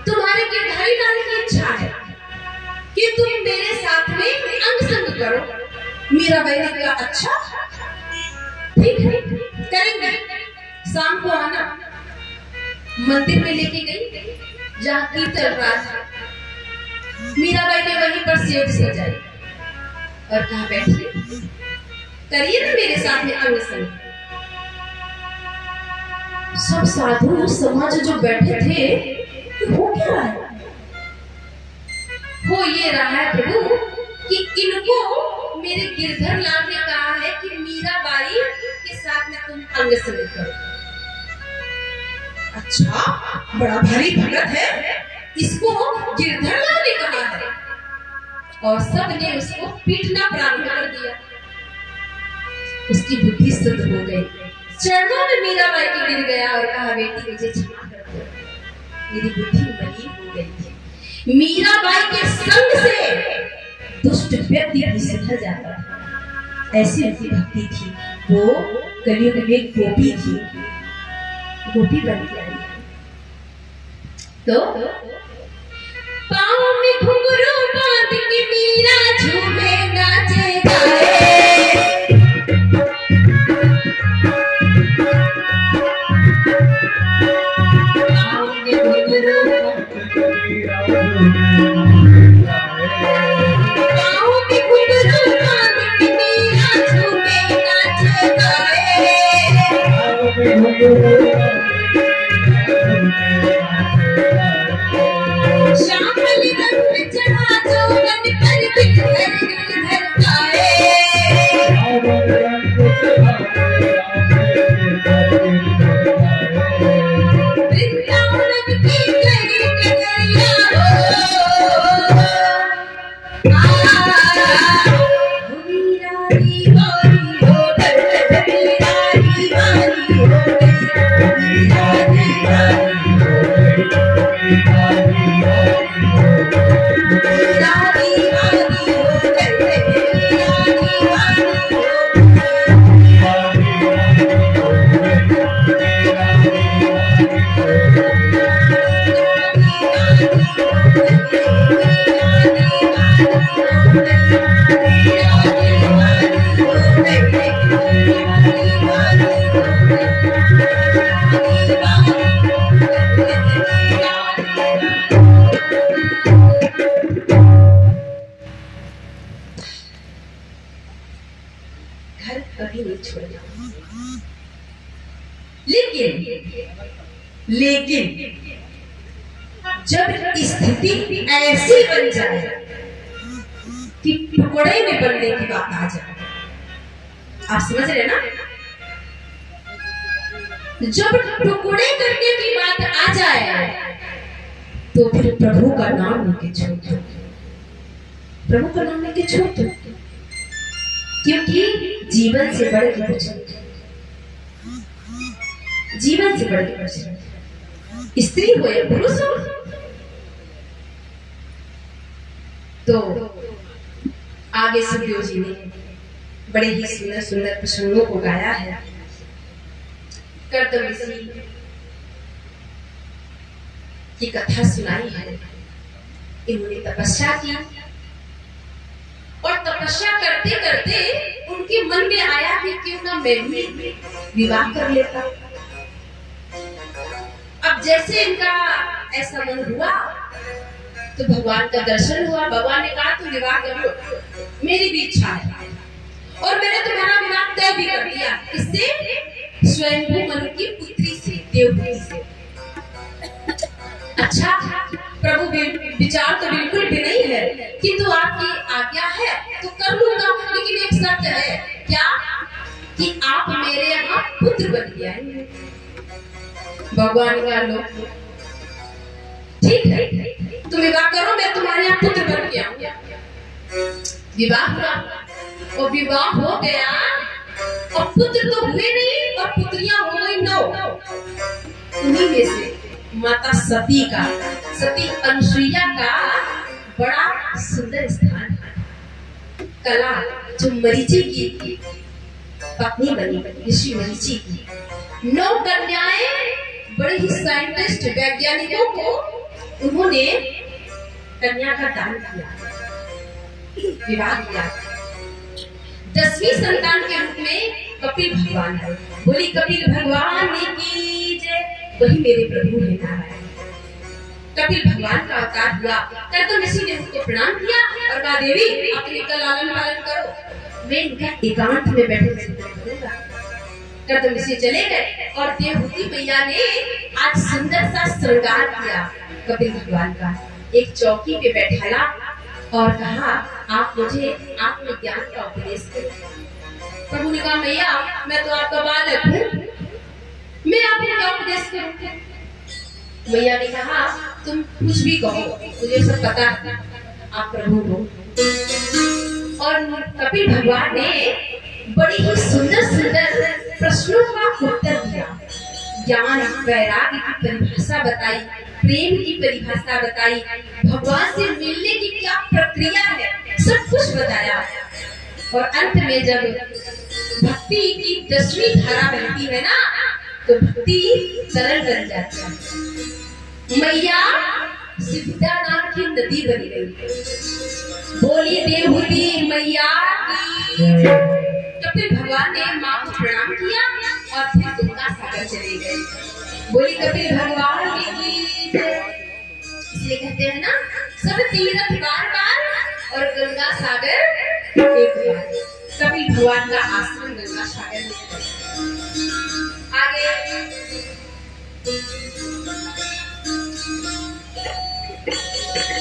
Speaker 1: तुम्हारे गिरधारी लाने की इच्छा है कि तुम मेरे साथ में अंग संग करो। मीराबाई ने कहा, अच्छा ठीक है, करेंगे, शाम को आना। मंदिर में लेके गई जहाँ कीर्तन राज। मीराबाई ने वहीं पर सेव सजाई और कहा, बैठिए, करिए ना मेरे साथ में अंग संग। सब साधु समाज जो बैठे थे, वो क्या रहा है? हो ये रहा है प्रभु कि इनको मेरे गिरधर लाल ने कहा है कि मीराबाई के साथ में तुम अंग संग करो। अच्छा, बड़ा भारी भगत है, इसको गिरधर लाल ने कहा है। और सब ने उसको पीटना प्रारंभ कर दिया। उसकी बुद्धि शुद्ध हो गई, चरणों में मीराबाई के गिर गया और कहा, बेटी मुझे क्षमा कर दो, मेरी बुद्धि मलिन हो गई थी। मीराबाई के संग से दुष्ट व्यक्ति भी सुधर जाता था, ऐसी उनकी भक्ति थी। वो कलयुग में गोपी थी, गोपी बन के आई। तो पाँव में घुंघरू बांध के मीरा झूमे नाचे गाए। पाँव में घुंघरू बांध के मीरा झूमे नाचे गाए। श्यामल रंग चढ़ा चौवन पर गिरधर गिरधर गाए। वृंदावन की गई डगरिया मीरारी वारी हो, मीरारी वारी हो, मीरारी वारी हो। लेकिन जब स्थिति ऐसी बन जाए कि टुकड़े में बनने की बात आ जाए, आप समझ रहे ना, जब टुकड़े करने की बात आ जाए तो फिर प्रभु का नाम लेके छोड़ दो, प्रभु का नाम लेके छोड़ दो, क्योंकि जीवन से बढ़ के कुछ नहीं, जीवन से बढ़ के कुछ नहीं, स्त्री हो या पुरुष हो। तो आगे सुखदेव जी ने बड़े ही सुंदर सुंदर प्रसंगों को गाया है। कर्दम ऋषि की कथा सुनाई है। इन्होंने तपस्या की और तपस्या करते करते उनके मन में आया कि क्यों ना मैं भी विवाह कर लेता। अब जैसे इनका ऐसा मन हुआ तो भगवान का दर्शन हुआ। भगवान ने कहा तुम विवाह कर लो, मेरी भी इच्छा है और मैंने तुम्हारा विवाह तय भी कर दिया। किससे? स्वयंभू मनु की पुत्री से, देवहूति से। अच्छा, प्रभु विचार तो बिल्कुल भी नहीं है, किंतु आपकी आज्ञा है तो कर लूंगा, लेकिन एक शर्त है। क्या? कि आप मेरे यहाँ पुत्र बन के आएंगे। भगवान का लो, ठीक है, तुम विवाह करो, मैं तुम्हारे यहाँ पुत्र बन के आऊंगा। विवाह हुआ और विवाह हो गया और पुत्र तो हुए नहीं और पुत्रियां हो गई 9। उन्हीं में से माता सती का, सती अनुसुईया का बड़ा सुंदर स्थान है। कला जो मरीचि की पत्नी बनी, ऋषि मरीचि की 9 कन्याएं, बड़े ही साइंटिस्ट वैज्ञानिकों को उन्होंने कन्या का दान किया, विवाह किया। 10वीं संतान के रूप में कपिल भगवान है। बोली कपिल भगवान की जय, वही मेरे प्रभु है नारायण। कपिल भगवान का अवतार हुआ। कर्दम ऋषि ने उनको प्रणाम किया और कहा देवी अपने का लालन पालन करो, मैं इनका एकांत में बैठे करूंगा। कर्दम ऋषि चले गए और देवहूति मैया ने आज सुंदर सा श्रृंगार किया कपिल भगवान का। एक चौकी पे बैठाला और कहा आप मुझे आत्मज्ञान का उपदेश करें। प्रभु ने कहा मैया मैं तो आपका बालक हूँ, मैं आपको क्या उपदेश करूँ। मैया ने कहा तुम कुछ भी कहो, मुझे सब पता है, आप प्रभु हो। और कपिल भगवान ने बड़ी ही सुंदर सुंदर प्रश्नों का उत्तर दिया। ज्ञान वैराग्य की परिभाषा बताई, प्रेम की परिभाषा बताई, भगवान से मिलने की क्या प्रक्रिया है, सब कुछ बताया। और अंत में जब भक्ति की 10वीं धारा बहती है ना, तो भक्ति सरल बन जाती है। मैया सिद्धा नाम की नदी बन गई। बोली देवहूति मैया की। कपिल भगवान ने माँ को प्रणाम किया और फिर गंगा सागर चले गए। बोली कपिल भगवान की। इसलिए कहते हैं ना सब तीर्थ बार बार और गंगा सागर एक बार। कपिल भगवान का आश्रम गंगा सागर में। आगे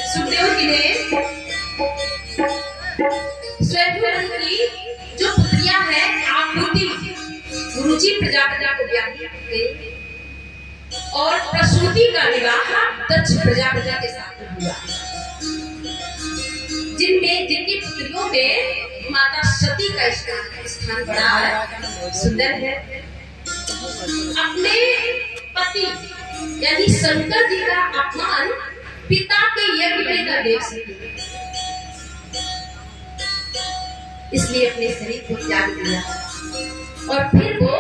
Speaker 1: सुखदेव जी ने स्वयं की जो पुत्रियां हैं आकृति रुचि प्रजापति को ब्याह गई और प्रसूति का विवाह दक्ष प्रजापति के साथ हुआ, जिनकी पुत्रियों में माता सती का स्थान बड़ा है, सुंदर है। अपने पति यानी शंकर जी का अपमान पिता के यज्ञ में न देख सके, इसलिए अपने शरीर को त्याग दिया और फिर वो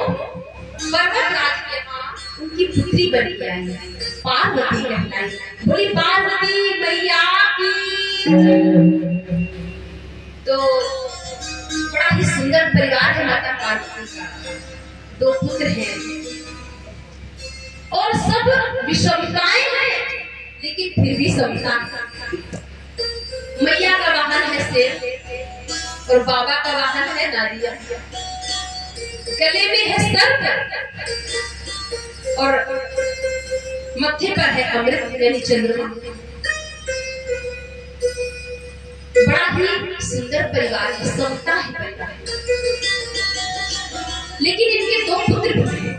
Speaker 1: पर्वतराज के यहाँ उनकी पुत्री बन के आई, पार्वती कहलाई। बोली पार्वती मैया की। तो बड़ा ही सुंदर परिवार है माता पार्वती का, 2 पुत्र हैं और सब विषमताएं हैं, लेकिन फिर भी समता। मैया का वाहन है शेर और बाबा का वाहन है नारिया, गले में है सर्प और मत्थे पर है अमृत यानी चंद्रमा। बड़ा ही सुंदर परिवार है, समता है परिवार। लेकिन इनके दो पुत्र हुए,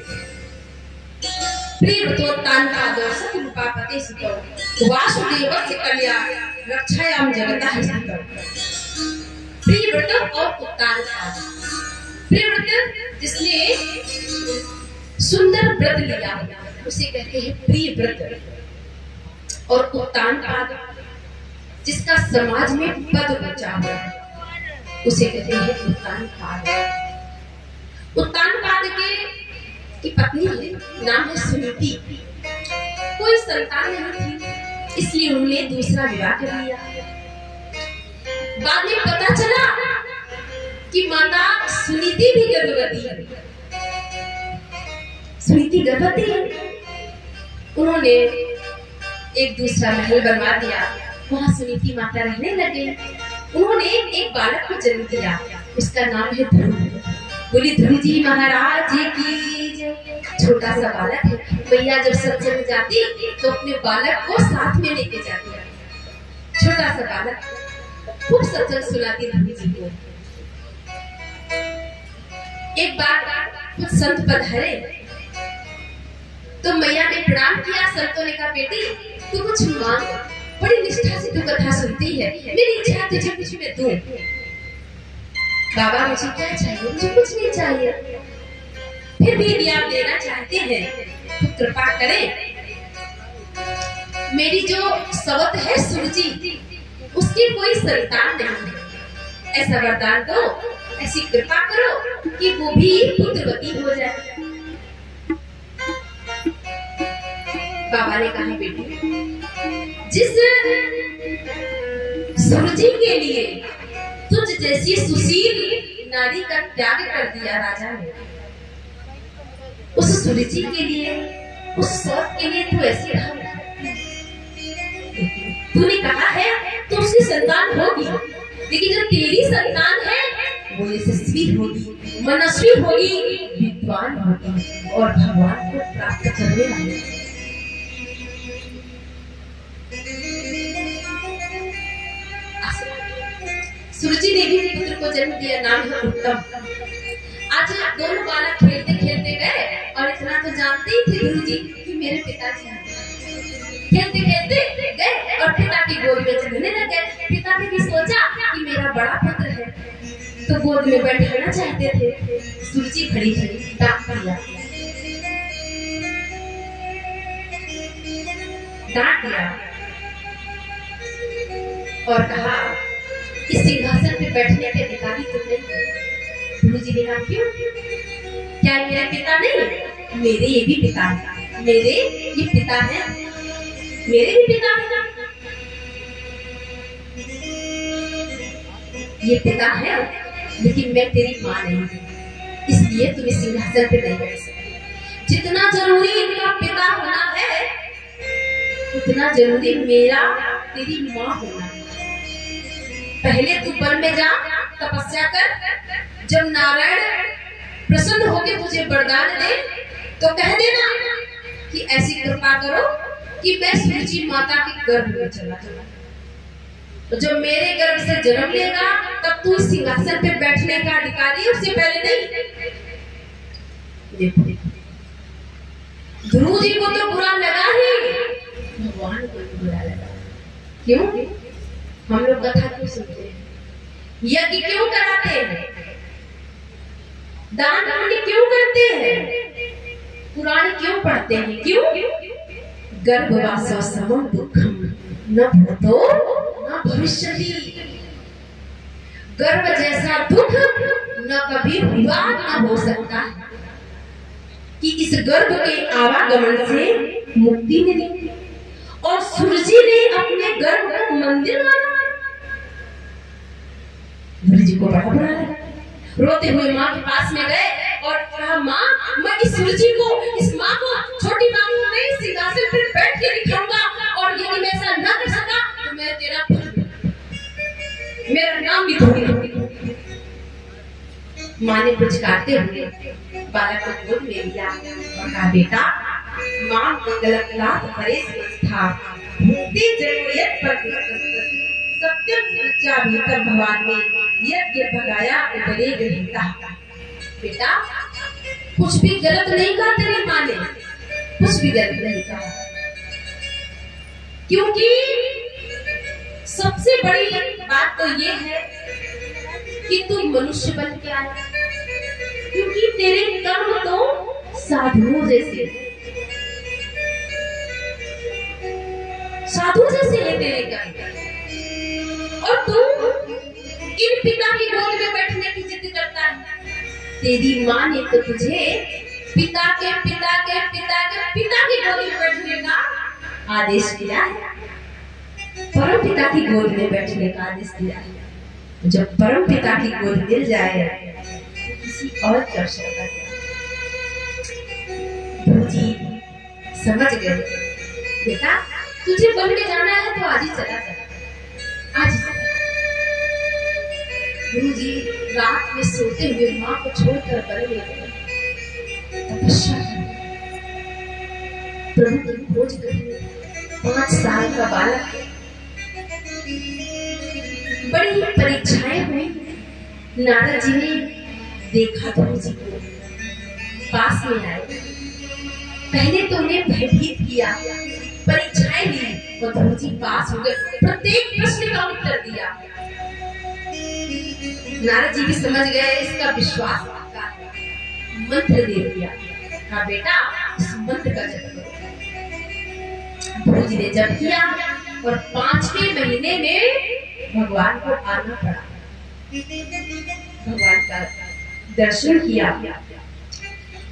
Speaker 1: प्रियव्रतोत्तानपादो सतरूपापते सुतो वासुदेवस्य कन्या रक्षायाम जगतः स्थितो। प्रियव्रत और उत्तानपाद। प्रियव्रत जिसने सुंदर व्रत लिया उसे कहते हैं प्रियव्रत, और उत्तानपाद जिसका समाज में पद ऊंचा हुआ उसे कहते हैं उत्तानपाद। उत्तानपाद की पत्नी है, नाम है सुनीति। कोई संतान नहीं थी, इसलिए उन्होंने दूसरा विवाह कर लिया। बाद में पता चला कि माता सुनीति भी गर्भवती है। सुनीति गर्भवती है। उन्होंने एक दूसरा महल बनवा दिया, वहां सुनीति माता रहने लगे। उन्होंने एक बालक को जन्म दिया, उसका नाम है ध्रुव। बोली ध्रुव जी महाराज की जय। छोटा सा बालक है, मैया जब सत्संग जाती तो अपने बालक को साथ में लेके जाती। छोटा सा बालक खूब सत्संग सुनाती ध्रुव जी को। एक बार कुछ संत पधारे तो मैया ने प्रणाम किया। संतों ने कहा बेटी तू कुछ मांग, बड़ी निष्ठा से तू कथा सुनती है, मेरी इच्छा तुझे कुछ मैं दूं। बाबा मुझे क्या चाहिए? मुझे कुछ नहीं चाहिए, फिर भी यदि आप देना चाहते हैं तो कृपा करें। मेरी जो सवत है सुरजी, उसकी कोई संतान नहीं है, ऐसा वरदान दो, ऐसी कृपा करो कि वो भी पुत्रवती हो जाए। बाबा ने कहा बेटी जिस सुरजी के लिए तुझ जैसी सुशील नारी का त्याग कर दिया राजा ने, उस सुरजी के लिए, उस सौत के लिए तू ऐसी रहा। तूने कहा है तो उसकी संतान होगी, लेकिन जो तेरी संतान है वो यशस्वी होगी, मनस्वी होगी, विद्वान होगी और भगवान को प्राप्त करने वाली। सुरजी ने भी पुत्र को जन्म दिया, नाम है उत्तम। आज दोनों बालक खेलते खेलते गए और इतना तो जानते ही थे गुरु जी कि मेरे पिताजी हैं। खेलते खेलते गए और पिता की गोद में चढ़ने लगे। पिता ने भी सोचा कि मेरा बड़ा पुत्र है तो गोद में बैठाना चाहते थे। सुरजी खड़ी थी, डांट दिया और कहा इस सिंहासन पे बैठने के अधिकारी तुम नहीं। गुरु जी ने कहा क्यों? क्या मेरे पिता नहीं? मेरे ये भी पिता है, मेरे ये पिता है, मेरे भी पिता है, ये पिता है, लेकिन मैं तेरी माँ नहीं, इसलिए तुम इस सिंहासन पे नहीं बैठ सकते। जितना जरूरी इनका पिता होना है उतना जरूरी मेरा तेरी माँ होना है। पहले तू वन में जा, तपस्या कर, जब नारायण प्रसन्न होकर तुझे वरदान दे तो कह देना कि ऐसी कृपा करो कि मैं सुरजी माता के गर्भ में चला जाऊं। तो जब मेरे गर्भ से जन्म लेगा तब तू सिंहासन पे बैठने का अधिकारी, उससे पहले नहीं। देखो ध्रुव जी को तो बुरा लगा ही, भगवान को भी बुरा लगा। क्यों? हम लोग कथा क्यों सुनते हैं, यज्ञ क्यों कराते हैं, दान पुण्य क्यों करते हैं, पुराण क्यों पढ़ते हैं? क्यों? गर्भवासो समम दुःखम न भूतो न भविष्यति। गर्भ जैसा दुख न कभी हुआ न हो सकता है कि इस गर्भ के आवागमन से मुक्ति मिली। और सुरजी ने अपने गर्भ को मंदिर माना। गुरु जी को बड़ा बुरा लगा, रोते हुए माँ के पास में गए और कहा माँ मैं इस सुरजी को, इस माँ को, छोटी माँ को मैं सिंहासन पर बैठ के दिखाऊंगा और यदि मैं ऐसा न कर सका तो मैं तेरा मेरा नाम भी धोगी। माँ ने कुछ काटते हुए बालक को गोद में लिया और कहा बेटा मां मंगलनाथ हरे संस्था भक्ति जन्मयत पर सत्यम सच्चा भीतर भगवान ने यज्ञ भगाया उतरे गृहिता। बेटा कुछ भी गलत नहीं कहा तेरी माँ ने, कुछ भी गलत नहीं कहा, क्योंकि सबसे बड़ी बात तो ये है कि तू मनुष्य बन के आया, क्योंकि तेरे कर्म तो साधुओं जैसे, साधु जैसे है तेरे कर्म, और तू इन पिता की गोद में बैठने की जिद करता है। तेरी माँ ने तो तुझे पिता के पिता के पिता के पिता की गोद में बैठने का आदेश दिया है, परम पिता की गोद में बैठने का आदेश दिया है। जब परम पिता की गोद मिल जाए तो किसी और की आवश्यकता क्या। गुरुजी समझ गए, बेटा तुझे वन में जाना है तो आज ही चला जा, आज ही। गुरुजी रात में सोते हुए माँ को छोड़कर वन में गए, तपस्या प्रभु की खोज करने। 5 साल का बालक, बड़ी परीक्षाएं हुई। नारद जी ने देखा गुरु जी को, पास में आए, पहले तो उन्हें भयभीत किया, परीक्षाएं ली और गुरु जी पास हो गए, प्रत्येक प्रश्न का उत्तर दिया। नारद जी भी समझ गए इसका विश्वास पक्का है, मंत्र दे दिया, कहा बेटा इस मंत्र का जप करो। गुरु जी ने जप किया और 5वें महीने में भगवान को आना पड़ा, भगवान का दर्शन किया।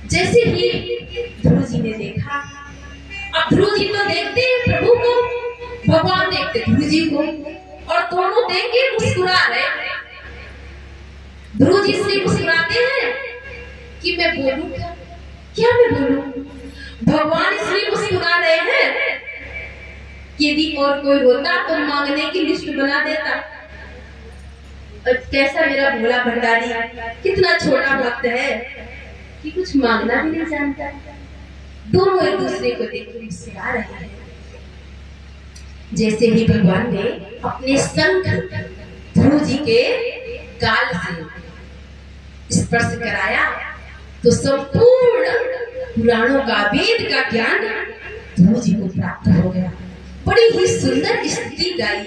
Speaker 1: जैसे ही ध्रुव जी ने देखा, अब ध्रुव जी तो देखते हैं प्रभु को, भगवान देखते ध्रुव जी को, और दोनों देख के मुस्कुरा रहे। ध्रुव जी से मुस्कुराते हैं कि मैं बोलूं क्या मैं बोलूं। भगवान इसलिए मुस्कुरा रहे हैं कि यदि और कोई होता तो मांगने की लिस्ट बना देता। और कैसा मेरा भोला भंडारी, कितना छोटा भक्त है कि कुछ मांगना भी नहीं जानता। दोनों एक दूसरे को देख कर मुस्कुरा रहे हैं। जैसे ही भगवान ने अपने शंख ध्रुव जी के गाल से स्पर्श कराया तो संपूर्ण पुराणों का, वेद का ज्ञान ध्रुव जी को प्राप्त हो गया। बड़ी ही सुंदर स्तुति गाई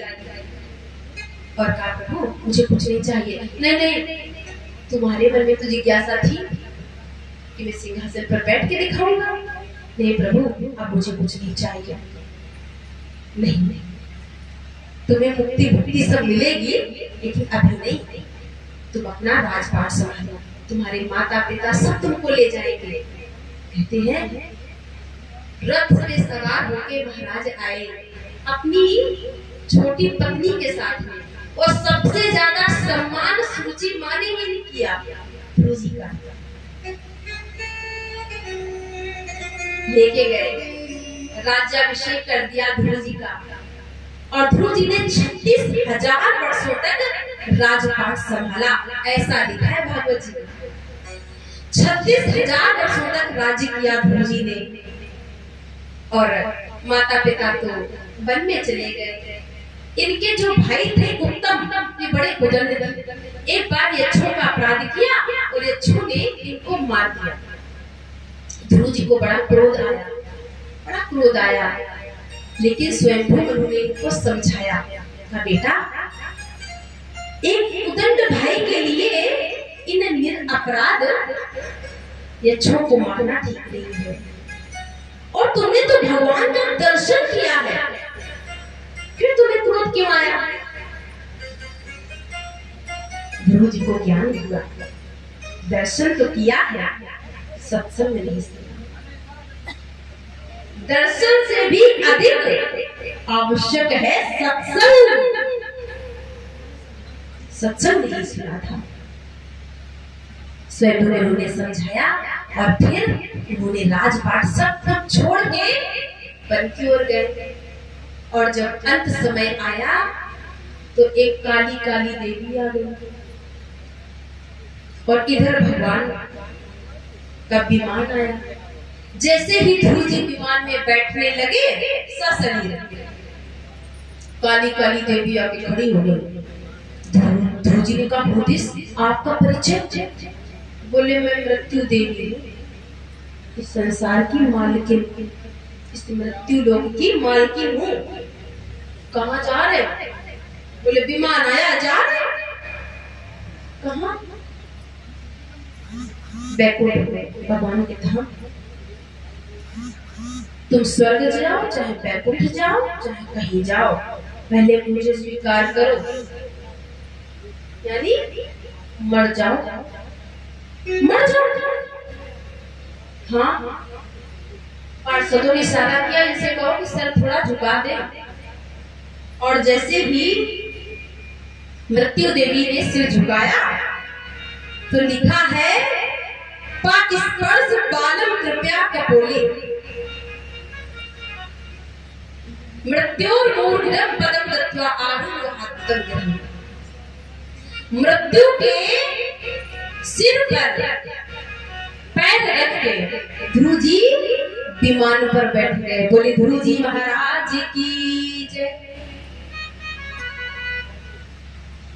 Speaker 1: और कहा प्रभु मुझे कुछ नहीं चाहिए। नहीं नहीं, तुम्हारे मन में तो जिज्ञासा थी कि मैं सिंहासन पर बैठ के दिखाऊंगा। नहीं प्रभु अब मुझे कुछ नहीं चाहिए। नहीं नहीं, तुम्हें मुक्ति मुक्ति सब मिलेगी, लेकिन अभी नहीं। तुम अपना राजपाट संभालो, तुम्हारे माता पिता सब तुमको ले जाएंगे। कहते हैं रथ में सवार होके महाराज आए अपनी छोटी पत्नी के साथ में, और सबसे ज्यादा सम्मान सूची माने ही नहीं किया ध्रुव जी का। लेके गए, राज्याभिषेक कर दिया ध्रुव जी का, और ध्रुव जी ने 36,000 वर्षों तक राजपाट संभाला। ऐसा लिखा है भागवत जी में। 36,000 वर्षों तक राज्य किया ध्रुव जी ने, और माता पिता तो वन में चले गए। इनके जो भाई थे उत्तम, ये बड़े कुदर्द थे। एक बार यक्षों का अपराध किया और यक्षों ने इनको मार दिया। ध्रुव जी को बड़ा क्रोध आया, बड़ा क्रोध आया, लेकिन स्वयं उन्होंने इनको समझाया, कहा बेटा एक उदंड भाई के लिए इन निरपराध यक्षों को मारना ठीक नहीं है, और तुमने तो भगवान का दर्शन किया है, फिर तुम्हें क्रोध क्यों आया। ध्रुव जी को ज्ञान हुआ, दर्शन तो किया है, सत्संग नहीं सुना। दर्शन से भी अधिक आवश्यक है सत्संग। सत्संग नहीं सुना था। स्वयं उन्होंने समझाया, और फिर उन्होंने राजपाट सब कुछ छोड़ के वन की ओर गए। और जब अंत समय आया तो एक काली काली देवी आ गई, और इधर भगवान का विमान आया। जैसे ही ध्रुव जी विमान में बैठने लगे सशरीर काली काली देवी आके खड़ी हो गई। ध्रुव जी ने कहा बुद्धिस आपका परिचय? बोले मैं मृत्यु देवी इस संसार की मालकिन, इस मृत्यु लोक की मालकिन हूँ। कहाँ जा रहे? बोले विमान आया जा रहे। कहाँ? बैकुंठ भगवान के धाम। तुम स्वर्ग जाओ चाहे बैकुंठ जाओ चाहे कहीं जाओ, पहले मुझे स्वीकार करो, यानी मर जाओ, मर जाओ। हाँ, पार्षदों ने इशारा किया, इनसे कहो कि सर थोड़ा झुका दे। और जैसे ही मृत्यु देवी ने सिर झुकाया तो लिखा है पास्पर्श बालम कृपया कपोले मृत्युर्मूर्धम पदम दत्वा आरुह्य। मृत्यु के सिर पर पैर रख के ध्रुव जी विमान पर बैठ गए। बोले ध्रुव जी महाराज की जय।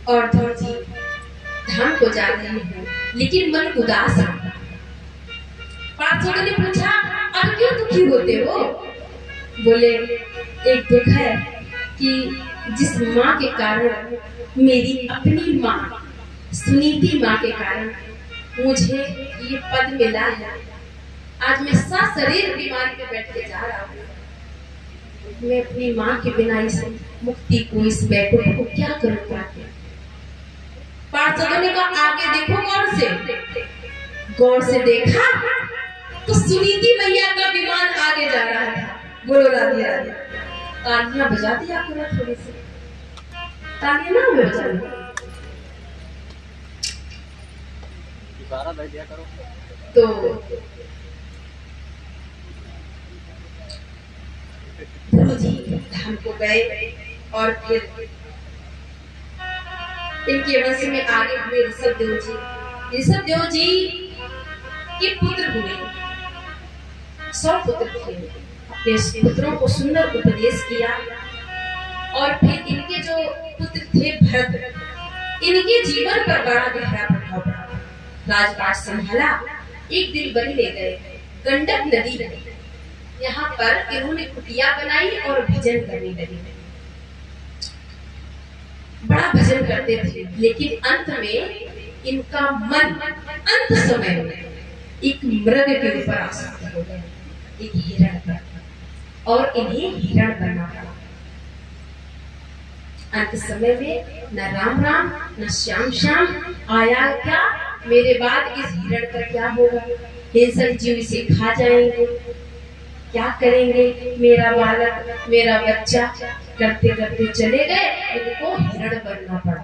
Speaker 1: और ध्रुव जी धाम को जा रहे हैं लेकिन मन उदास है। पार्षदों ने पूछा अब क्यों दुखी होते हो? बोले एक दुख है कि जिस माँ के कारण, मेरी अपनी माँ सुनीति माँ के कारण मुझे ये पद मिला है। आज मैं सशरीर विमान पे बैठ के जा रहा हूँ। मैं अपनी माँ के बिना इस मुक्ति को, इस बैकुंठ को क्या करूँगा? पार्षदों ने कहा आगे देखो गौर से। गौर से देखा तो सुनीति मैया का विमान आगे जा रहा था। बोलो राधे राधे। तालियां बजा दिया करो थोड़ी सी, तालियां ना बजा दिया करो। तो ध्रुव जी धाम को गए और फिर इनके वंश में आगे हुए ऋषभ देव जी। ऋषभ देव जी के पुत्र हुए, 100 पुत्र थे। अपने पुत्रों को सुंदर उपदेश किया और फिर इनके जो पुत्र थे भरत, इनके जीवन पर बड़ा गहरा प्रभाव पड़ा। राजपाट संभाला। एक दिन वन ले गए, गंडक नदी, यहाँ पर इन्होंने कुटिया बनाई और भजन करने लगे। बड़ा भजन करते थे लेकिन अंत में इनका मन अंत समय में एक मृग के ऊपर आसक्त हो गया, एक हिरण पर, और इन्हें हिरण बनना पड़ा। अंत समय में न राम राम न श्याम श्याम आया क्या, मेरे बाद इस हिरण का क्या होगा? हिंसक जीव इसे खा जाएंगे, क्या करेंगे? मेरा बालक, मेरा बच्चा, करते करते चले गए, इनको हिरण बनना पड़ा।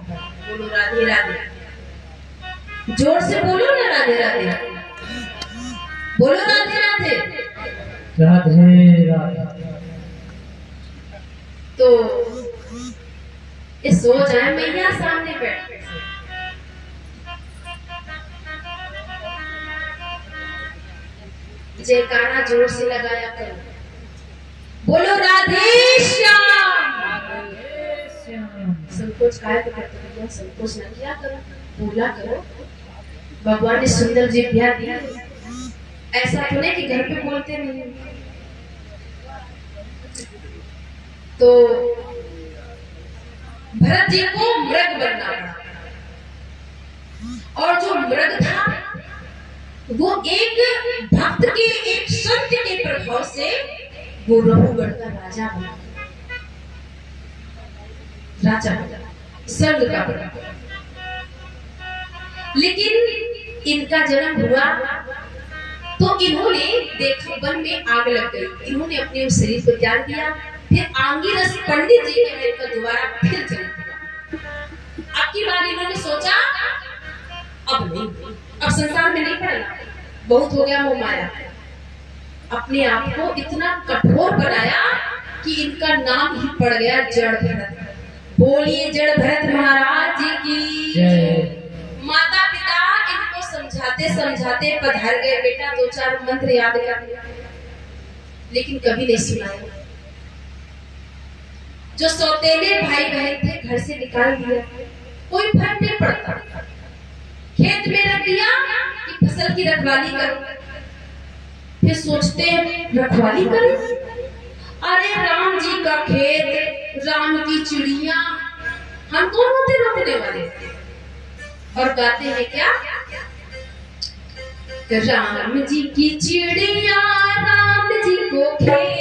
Speaker 1: बोलो राधे राधे। जोर से बोलो ना राधे राधे। बोलो राधे राधे।
Speaker 2: राधे राधे।
Speaker 1: तो ये सो जाए मैया सामने बैठ। जयकारा जोर से लगाया करो। बोलो राधे श्याम। संकोच काय करते हो? संकोच न किया करो, बोला करो। भगवान ने सुंदर जिह्वा दी, ऐसा तो नहीं कि घर पे बोलते नहीं। तो भरत जी को मृग बनना पड़ा, और जो मृग था वो एक भक्त के, एक संत के प्रभाव से वो रघुगढ़ का राजा बना, राजा बना, स्वर्ग का बना। लेकिन इनका जन्म हुआ तो इन्होंने देखा वन में आग लग गई, इन्होंने अपने शरीर को त्याग दिया। फिर आंगिरस पंडित जी ने इनका दोबारा फिर जन्म दिया। अब की बार इन्होंने सोचा अब नहीं, अब संसार में नहीं पड़ना, बहुत हो गया मोह माया। अपने आप को इतना कठोर बनाया कि इनका नाम ही पड़ गया जड़ भरत। बोलिए जड़ भरत महाराज जी की। माता पिता इनको समझाते समझाते पधार गए, बेटा 2-4 मंत्र याद कर। लेकिन कभी नहीं सुनाया। जो सौतेले भाई बहन थे घर से निकाल दिया, कोई फर्क नहीं पड़ता। खेत में रख दिया कि फसल की रखवाली करो, फिर सोचते हैं रखवाली करें। अरे राम जी का खेत, राम की चिड़िया, हम कौन होते रोकने वाले? और गाते हैं क्या? राम जी की चिड़िया राम जी को खेत,